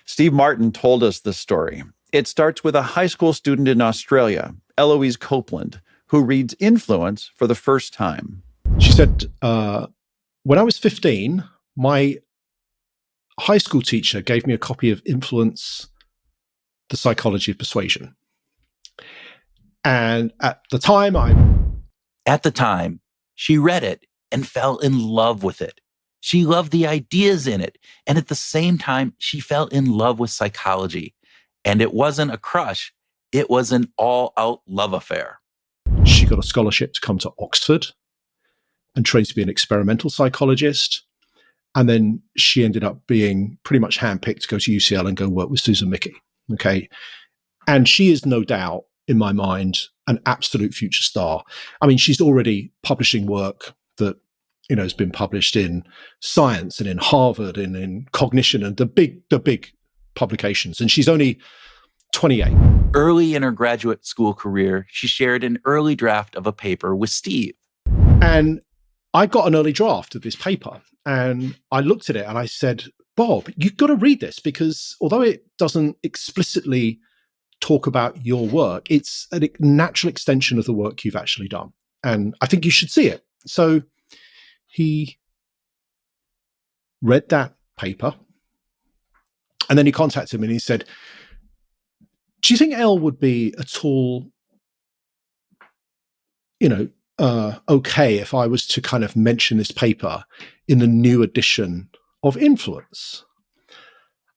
Steve Martin told us this story. It starts with a high school student in Australia, Eloise Copeland, who reads Influence for the first time. She said, when I was 15, my high school teacher gave me a copy of Influence, The Psychology of Persuasion. And at the time, she read it and fell in love with it. She loved the ideas in it. And at the same time, she fell in love with psychology. And it wasn't a crush. It was an all-out love affair. She got a scholarship to come to Oxford and trained to be an experimental psychologist. And then she ended up being pretty much handpicked to go to UCL and go work with Susan Mickey. Okay. And she is no doubt, in my mind, an absolute future star. I mean, she's already publishing work that, has been published in Science and in Harvard and in Cognition and the big publications. And she's only 28. Early in her graduate school career, she shared an early draft of a paper with Steve. And I got an early draft of this paper and I looked at it and I said, Bob, you've got to read this because although it doesn't explicitly talk about your work, it's a natural extension of the work you've actually done. And I think you should see it. So he read that paper and then he contacted me and he said, do you think Elle would be at all, okay if I was to kind of mention this paper in the new edition of Influence?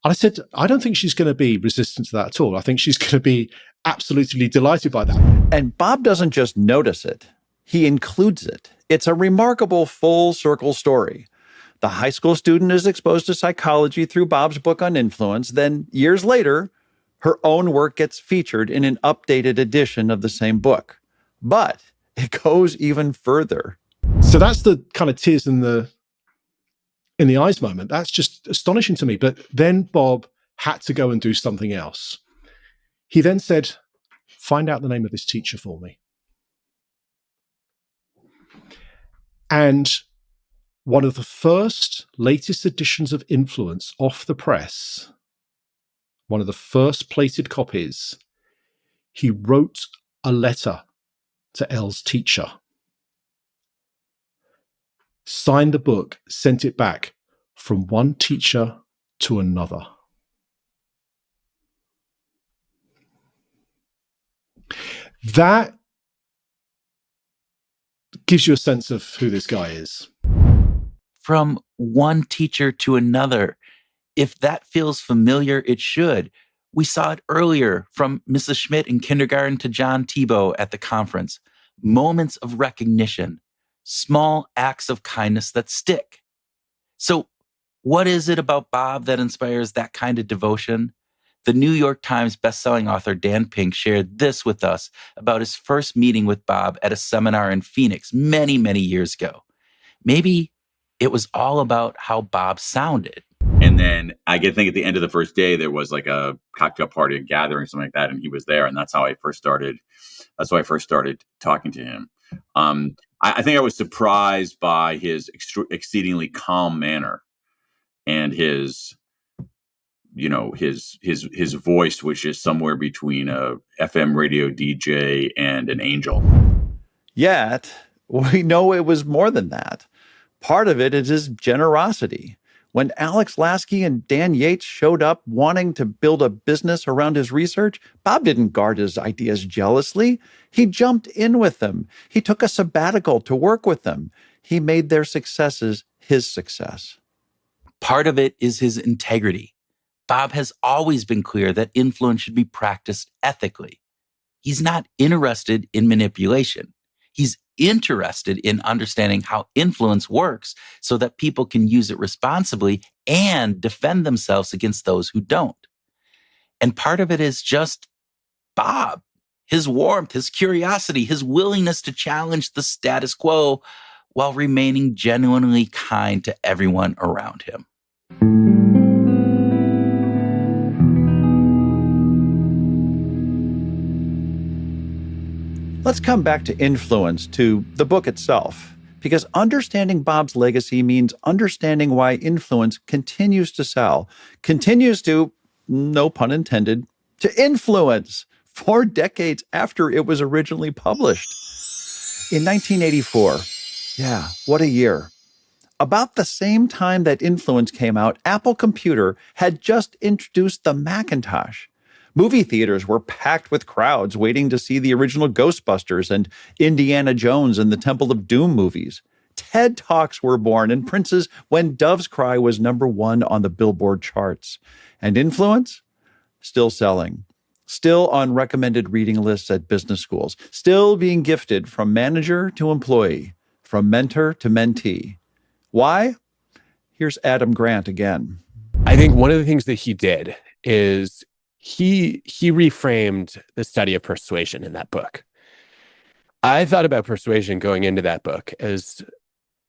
And I said, I don't think she's going to be resistant to that at all. I think she's going to be absolutely delighted by that. And Bob doesn't just notice it, he includes it. It's a remarkable full circle story. The high school student is exposed to psychology through Bob's book on influence. Then, years later, her own work gets featured in an updated edition of the same book. But it goes even further. So that's the kind of tears in the eyes moment. That's just astonishing to me. But then Bob had to go and do something else. He then said, find out the name of this teacher for me. And one of the first latest editions of Influence off the press, one of the first plated copies, he wrote a letter to Elle's teacher, signed the book, sent it back from one teacher to another. That gives you a sense of who this guy is. From one teacher to another. If that feels familiar, it should. We saw it earlier from Mrs. Schmidt in kindergarten to John Tebow at the conference. Moments of recognition, small acts of kindness that stick. So what is it about Bob that inspires that kind of devotion? The New York Times bestselling author Dan Pink shared this with us about his first meeting with Bob at a seminar in Phoenix many, many years ago. Maybe it was all about how Bob sounded. And then I think at the end of the first day, there was like a cocktail party, a gathering, something like that. And he was there. And that's how I first started. That's how I first started talking to him. I think I was surprised by his exceedingly calm manner and his voice, which is somewhere between a FM radio DJ and an angel. Yet, we know it was more than that. Part of it is his generosity. When Alex Lasky and Dan Yates showed up wanting to build a business around his research, Bob didn't guard his ideas jealously. He jumped in with them. He took a sabbatical to work with them. He made their successes his success. Part of it is his integrity. Bob has always been clear that influence should be practiced ethically. He's not interested in manipulation. He's interested in understanding how influence works so that people can use it responsibly and defend themselves against those who don't. And part of it is just Bob, his warmth, his curiosity, his willingness to challenge the status quo while remaining genuinely kind to everyone around him. Let's come back to influence, to the book itself, because understanding Bob's legacy means understanding why influence continues to sell, continues to, no pun intended, to influence 4 decades after it was originally published. In 1984, yeah, what a year. About the same time that Influence came out, Apple Computer had just introduced the Macintosh. Movie theaters were packed with crowds waiting to see the original Ghostbusters and Indiana Jones and the Temple of Doom movies. TED Talks were born, and Prince's When Doves Cry was #1 on the Billboard charts. And Influence? Still selling. Still on recommended reading lists at business schools. Still being gifted from manager to employee, from mentor to mentee. Why? Here's Adam Grant again. I think one of the things that he did is he reframed the study of persuasion in that book. I thought about persuasion going into that book as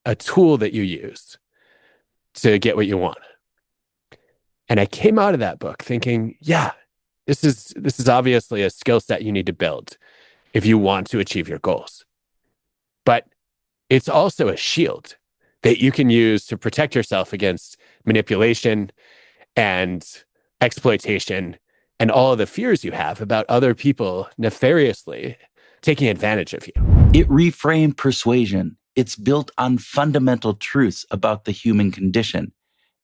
a tool that you use to get what you want. And I came out of that book thinking, yeah, this is obviously a skill set you need to build if you want to achieve your goals. But it's also a shield that you can use to protect yourself against manipulation and exploitation and all of the fears you have about other people nefariously taking advantage of you. It reframed persuasion. It's built on fundamental truths about the human condition.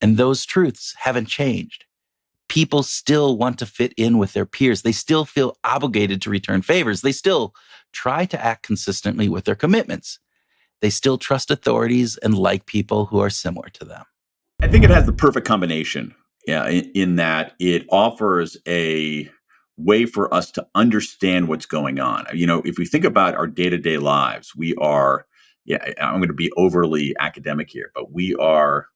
And those truths haven't changed. People still want to fit in with their peers. They still feel obligated to return favors. They still try to act consistently with their commitments. They still trust authorities and like people who are similar to them. I think it has the perfect combination, in that it offers a way for us to understand what's going on. You know, if we think about our day-to-day lives, we are, I'm going to be overly academic here, but we are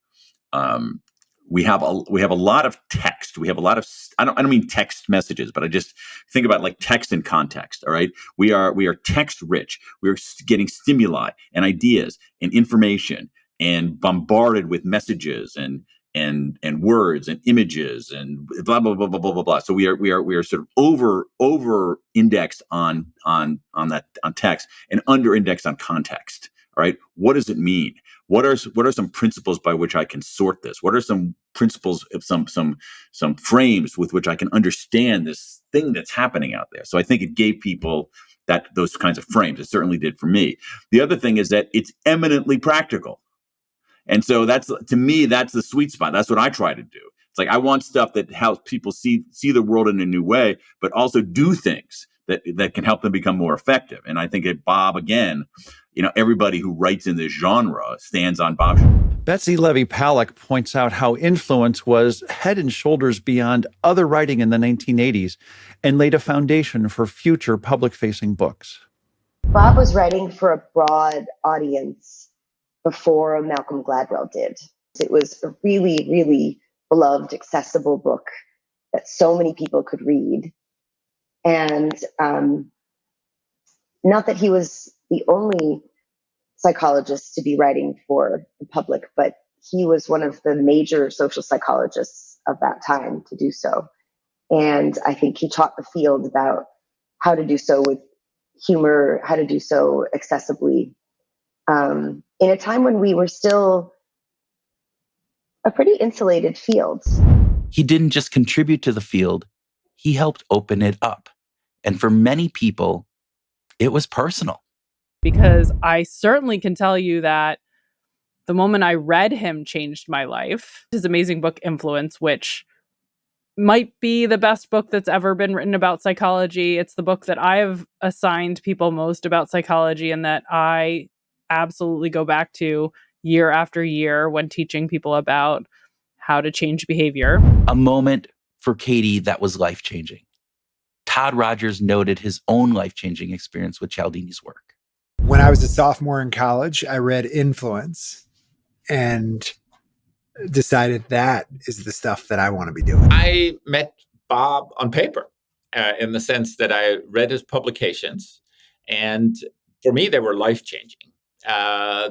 we have a lot of text. We have a lot of, I don't mean text messages, but I just think about like text and context. All right. We are text rich. We're getting stimuli and ideas and information and bombarded with messages and words and images and blah, blah, blah, blah, blah, blah, blah. So we are sort of over indexed on text and under indexed on context. All right. What does it mean? What are some principles by which I can sort this? What are some principles of some frames with which I can understand this thing that's happening out there? So I think it gave people those kinds of frames. It certainly did for me. The other thing is that it's eminently practical. And so to me, that's the sweet spot. That's what I try to do. It's like I want stuff that helps people see the world in a new way, but also do things that can help them become more effective. And I think that Bob, again, everybody who writes in this genre stands on Bob's. Betsy Levy-Pallack points out how influence was head and shoulders beyond other writing in the 1980s and laid a foundation for future public-facing books. Bob was writing for a broad audience before Malcolm Gladwell did. It was a really, really beloved, accessible book that so many people could read. And not that he was the only psychologist to be writing for the public, but he was one of the major social psychologists of that time to do so. And I think he taught the field about how to do so with humor, how to do so accessibly, in a time when we were still a pretty insulated field. He didn't just contribute to the field, he helped open it up. And for many people, it was personal. Because I certainly can tell you that the moment I read him changed my life. His amazing book, Influence, which might be the best book that's ever been written about psychology. It's the book that I've assigned people most about psychology and that I absolutely go back to year after year when teaching people about how to change behavior. A moment for Katie that was life-changing. Todd Rogers noted his own life-changing experience with Cialdini's work. When I was a sophomore in college, I read Influence and decided that is the stuff that I want to be doing. I met Bob on paper in the sense that I read his publications, and for me, they were life-changing.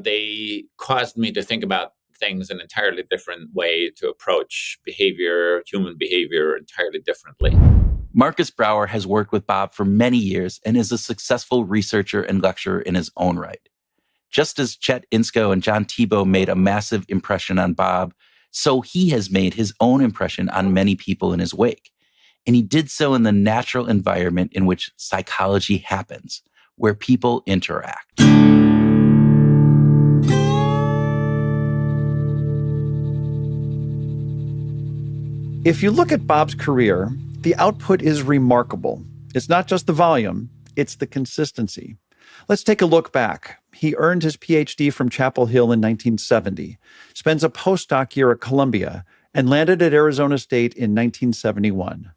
They caused me to think about things in an entirely different way, to approach human behavior entirely differently. Marcus Brower has worked with Bob for many years and is a successful researcher and lecturer in his own right. Just as Chet Insko and John Thibault made a massive impression on Bob, so he has made his own impression on many people in his wake. And he did so in the natural environment in which psychology happens, where people interact. If you look at Bob's career, the output is remarkable. It's not just the volume, it's the consistency. Let's take a look back. He earned his PhD from Chapel Hill in 1970, spends a postdoc year at Columbia, and landed at Arizona State in 1971.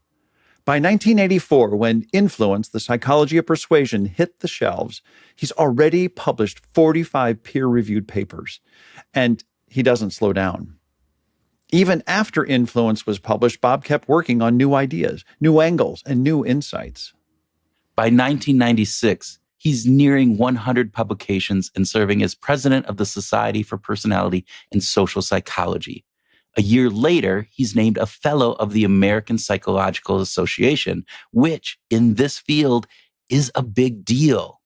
By 1984, when Influence, The Psychology of Persuasion, hit the shelves, he's already published 45 peer-reviewed papers, and he doesn't slow down. Even after Influence was published, Bob kept working on new ideas, new angles, and new insights. By 1996, he's nearing 100 publications and serving as president of the Society for Personality and Social Psychology. A year later, he's named a fellow of the American Psychological Association, which in this field is a big deal.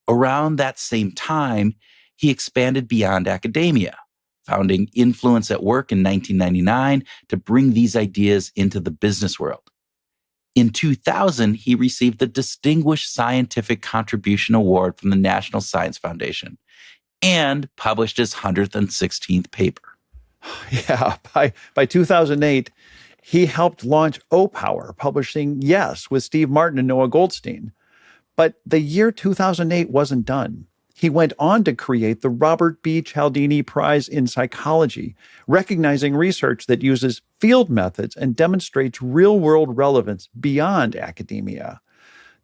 Around that same time, he expanded beyond academia, founding Influence at Work in 1999 to bring these ideas into the business world. In 2000, he received the Distinguished Scientific Contribution Award from the National Science Foundation and published his 116th paper. Yeah, by 2008, he helped launch O-Power, publishing Yes with Steve Martin and Noah Goldstein. But the year 2008 wasn't done. He went on to create the Robert B. Cialdini Prize in Psychology, recognizing research that uses field methods and demonstrates real-world relevance beyond academia.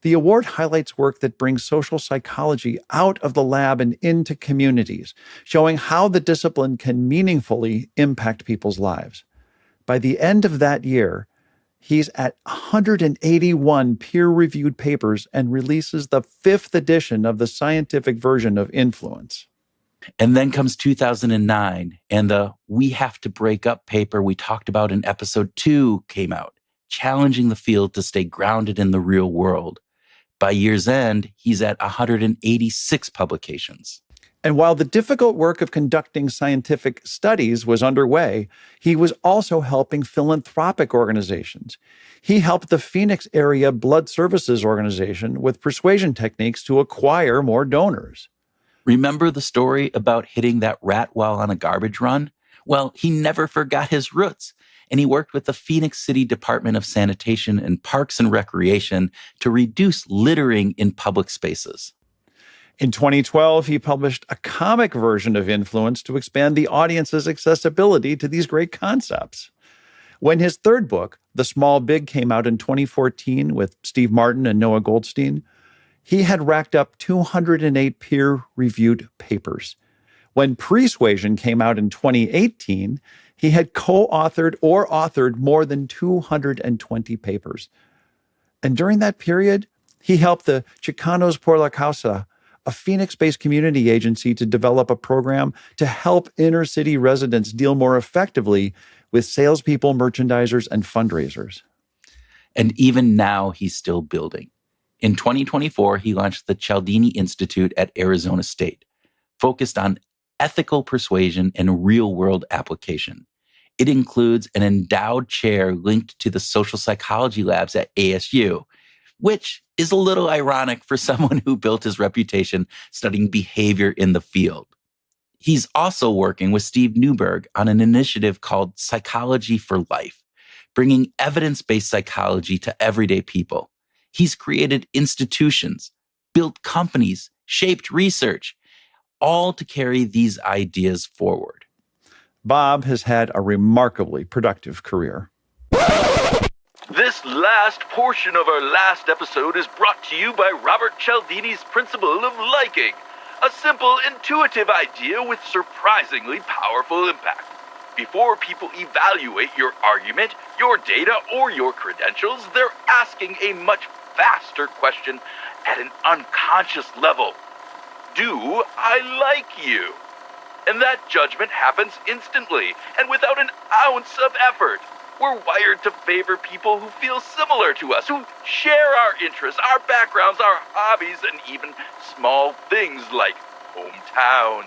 The award highlights work that brings social psychology out of the lab and into communities, showing how the discipline can meaningfully impact people's lives. By the end of that year, he's at 181 peer-reviewed papers and releases the 5th edition of the scientific version of Influence. And then comes 2009, and the We Have to Break Up paper we talked about in episode 2 came out, challenging the field to stay grounded in the real world. By year's end, he's at 186 publications. And while the difficult work of conducting scientific studies was underway, he was also helping philanthropic organizations. He helped the Phoenix Area Blood Services Organization with persuasion techniques to acquire more donors. Remember the story about hitting that rat while on a garbage run? Well, he never forgot his roots, and he worked with the Phoenix City Department of Sanitation and Parks and Recreation to reduce littering in public spaces. In 2012, he published a comic version of Influence to expand the audience's accessibility to these great concepts. When his third book, The Small Big, came out in 2014 with Steve Martin and Noah Goldstein, he had racked up 208 peer-reviewed papers. When Persuasion came out in 2018, he had co-authored or authored more than 220 papers. And during that period, he helped the Chicanos por la Causa, a Phoenix-based community agency, to develop a program to help inner-city residents deal more effectively with salespeople, merchandisers, and fundraisers. And even now, he's still building. In 2024, he launched the Cialdini Institute at Arizona State, focused on ethical persuasion and real-world application. It includes an endowed chair linked to the social psychology labs at ASU, which is a little ironic for someone who built his reputation studying behavior in the field. He's also working with Steve Newberg on an initiative called Psychology for Life, bringing evidence-based psychology to everyday people. He's created institutions, built companies, shaped research, all to carry these ideas forward. Bob has had a remarkably productive career. This last portion of our last episode is brought to you by Robert Cialdini's principle of liking, a simple, intuitive idea with surprisingly powerful impact. Before people evaluate your argument, your data, or your credentials, they're asking a much faster question at an unconscious level. Do I like you? And that judgment happens instantly and without an ounce of effort. We're wired to favor people who feel similar to us, who share our interests, our backgrounds, our hobbies, and even small things like hometowns.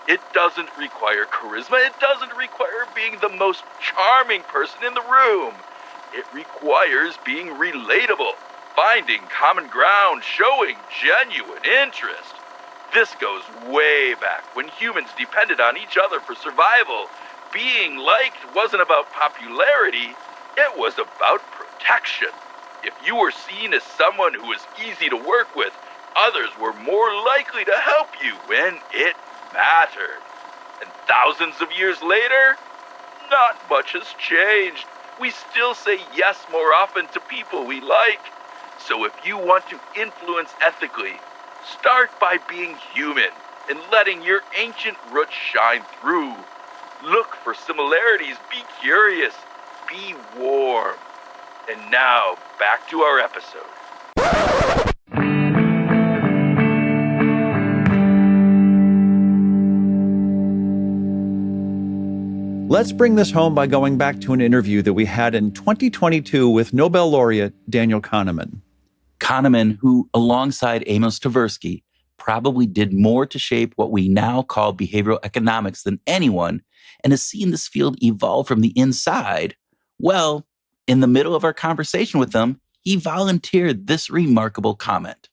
It doesn't require charisma. It doesn't require being the most charming person in the room. It requires being relatable, finding common ground, showing genuine interest. This goes way back when humans depended on each other for survival. Being liked wasn't about popularity, it was about protection. If you were seen as someone who was easy to work with, others were more likely to help you when it mattered. And thousands of years later, not much has changed. We still say yes more often to people we like. So if you want to influence ethically, start by being human and letting your ancient roots shine through. Look for similarities, be curious, be warm. And now, back to our episode. Let's bring this home by going back to an interview that we had in 2022 with Nobel laureate Daniel Kahneman. Kahneman, who, alongside Amos Tversky, probably did more to shape what we now call behavioral economics than anyone, and has seen this field evolve from the inside. Well, in the middle of our conversation with him, he volunteered this remarkable comment.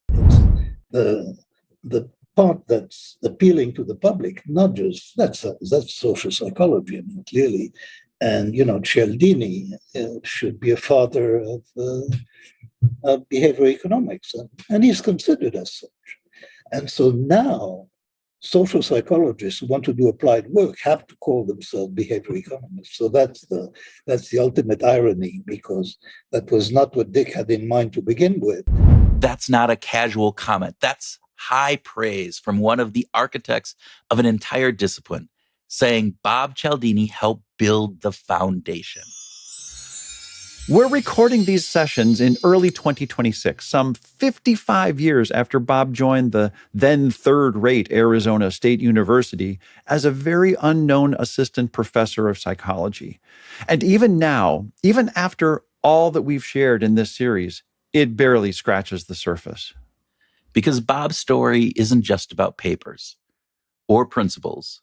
The part that's appealing to the public, not just that's social psychology, I mean, clearly, and Cialdini should be a father of behavioral economics, and he's considered as such. And so now, social psychologists who want to do applied work have to call themselves behavioral economists. So that's the ultimate irony, because that was not what Dick had in mind to begin with. That's not a casual comment. That's high praise from one of the architects of an entire discipline, saying Bob Cialdini helped build the foundation. We're recording these sessions in early 2026, some 55 years after Bob joined the then third-rate Arizona State University as a very unknown assistant professor of psychology. And even now, even after all that we've shared in this series, it barely scratches the surface. Because Bob's story isn't just about papers or principles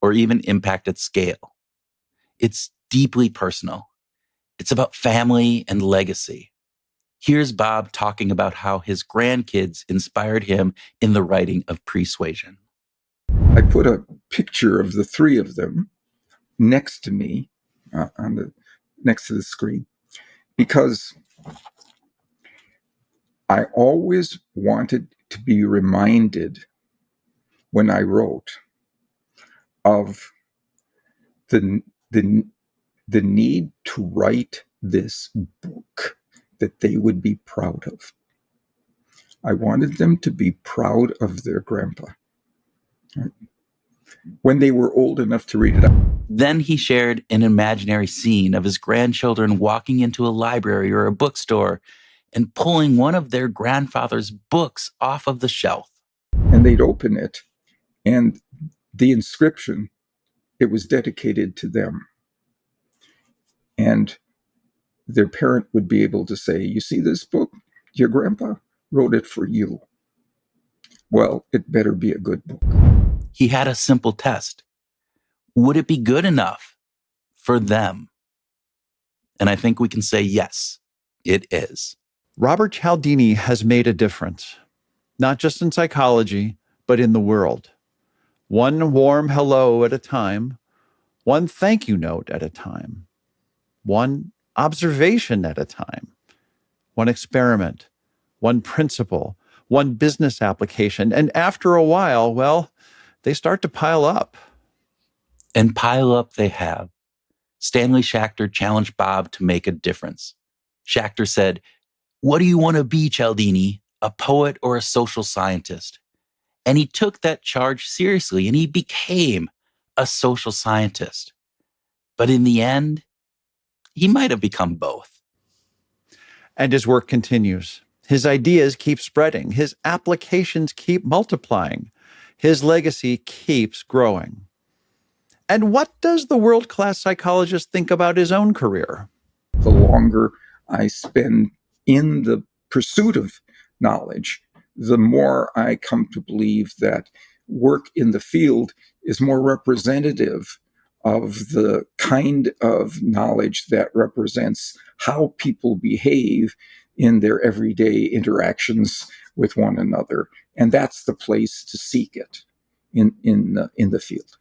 or even impact at scale. It's deeply personal. It's about family and legacy. Here's Bob talking about how his grandkids inspired him in the writing of Persuasion. I put a picture of the three of them next to me next to the screen because I always wanted to be reminded when I wrote of the need to write this book that they would be proud of. I wanted them to be proud of their grandpa, right? When they were old enough to read it. Then he shared an imaginary scene of his grandchildren walking into a library or a bookstore and pulling one of their grandfather's books off of the shelf. And they'd open it, and the inscription, it was dedicated to them. And their parent would be able to say, you see this book? Your grandpa wrote it for you. Well, it better be a good book. He had a simple test. Would it be good enough for them? And I think we can say, yes, it is. Robert Cialdini has made a difference, not just in psychology, but in the world. One warm hello at a time, one thank you note at a time, one observation at a time, one experiment, one principle, one business application. And after a while, well, they start to pile up. And pile up they have. Stanley Schachter challenged Bob to make a difference. Schachter said, "What do you want to be, Cialdini? A poet or a social scientist?" And he took that charge seriously, and he became a social scientist. But in the end, he might have become both. And his work continues. His ideas keep spreading. His applications keep multiplying. His legacy keeps growing. And what does the world-class psychologist think about his own career? The longer I spend in the pursuit of knowledge, the more I come to believe that work in the field is more representative of the kind of knowledge that represents how people behave in their everyday interactions with one another. And that's the place to seek it in the field.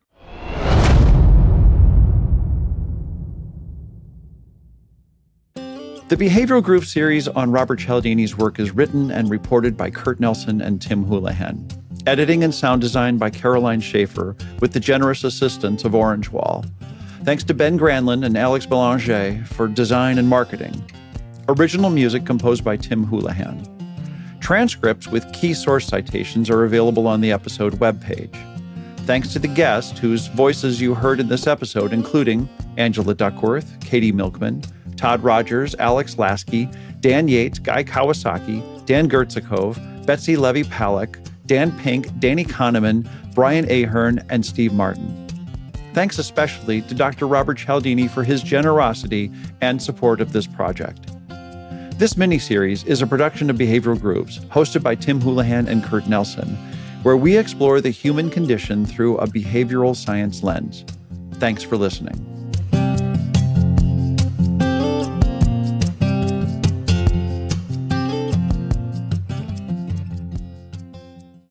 The Behavioral Groove series on Robert Cialdini's work is written and reported by Kurt Nelson and Tim Houlihan. Editing and sound design by Caroline Schaefer with the generous assistance of Orange Wall. Thanks to Ben Granlund and Alex Belanger for design and marketing. Original music composed by Tim Houlihan. Transcripts with key source citations are available on the episode webpage. Thanks to the guests whose voices you heard in this episode, including Angela Duckworth, Katie Milkman, Todd Rogers, Alex Lasky, Dan Yates, Guy Kawasaki, Dan Gertzikov, Betsy Levy-Palak, Dan Pink, Danny Kahneman, Brian Ahern, and Steve Martin. Thanks especially to Dr. Robert Cialdini for his generosity and support of this project. This miniseries is a production of Behavioral Grooves, hosted by Tim Houlihan and Kurt Nelson, where we explore the human condition through a behavioral science lens. Thanks for listening.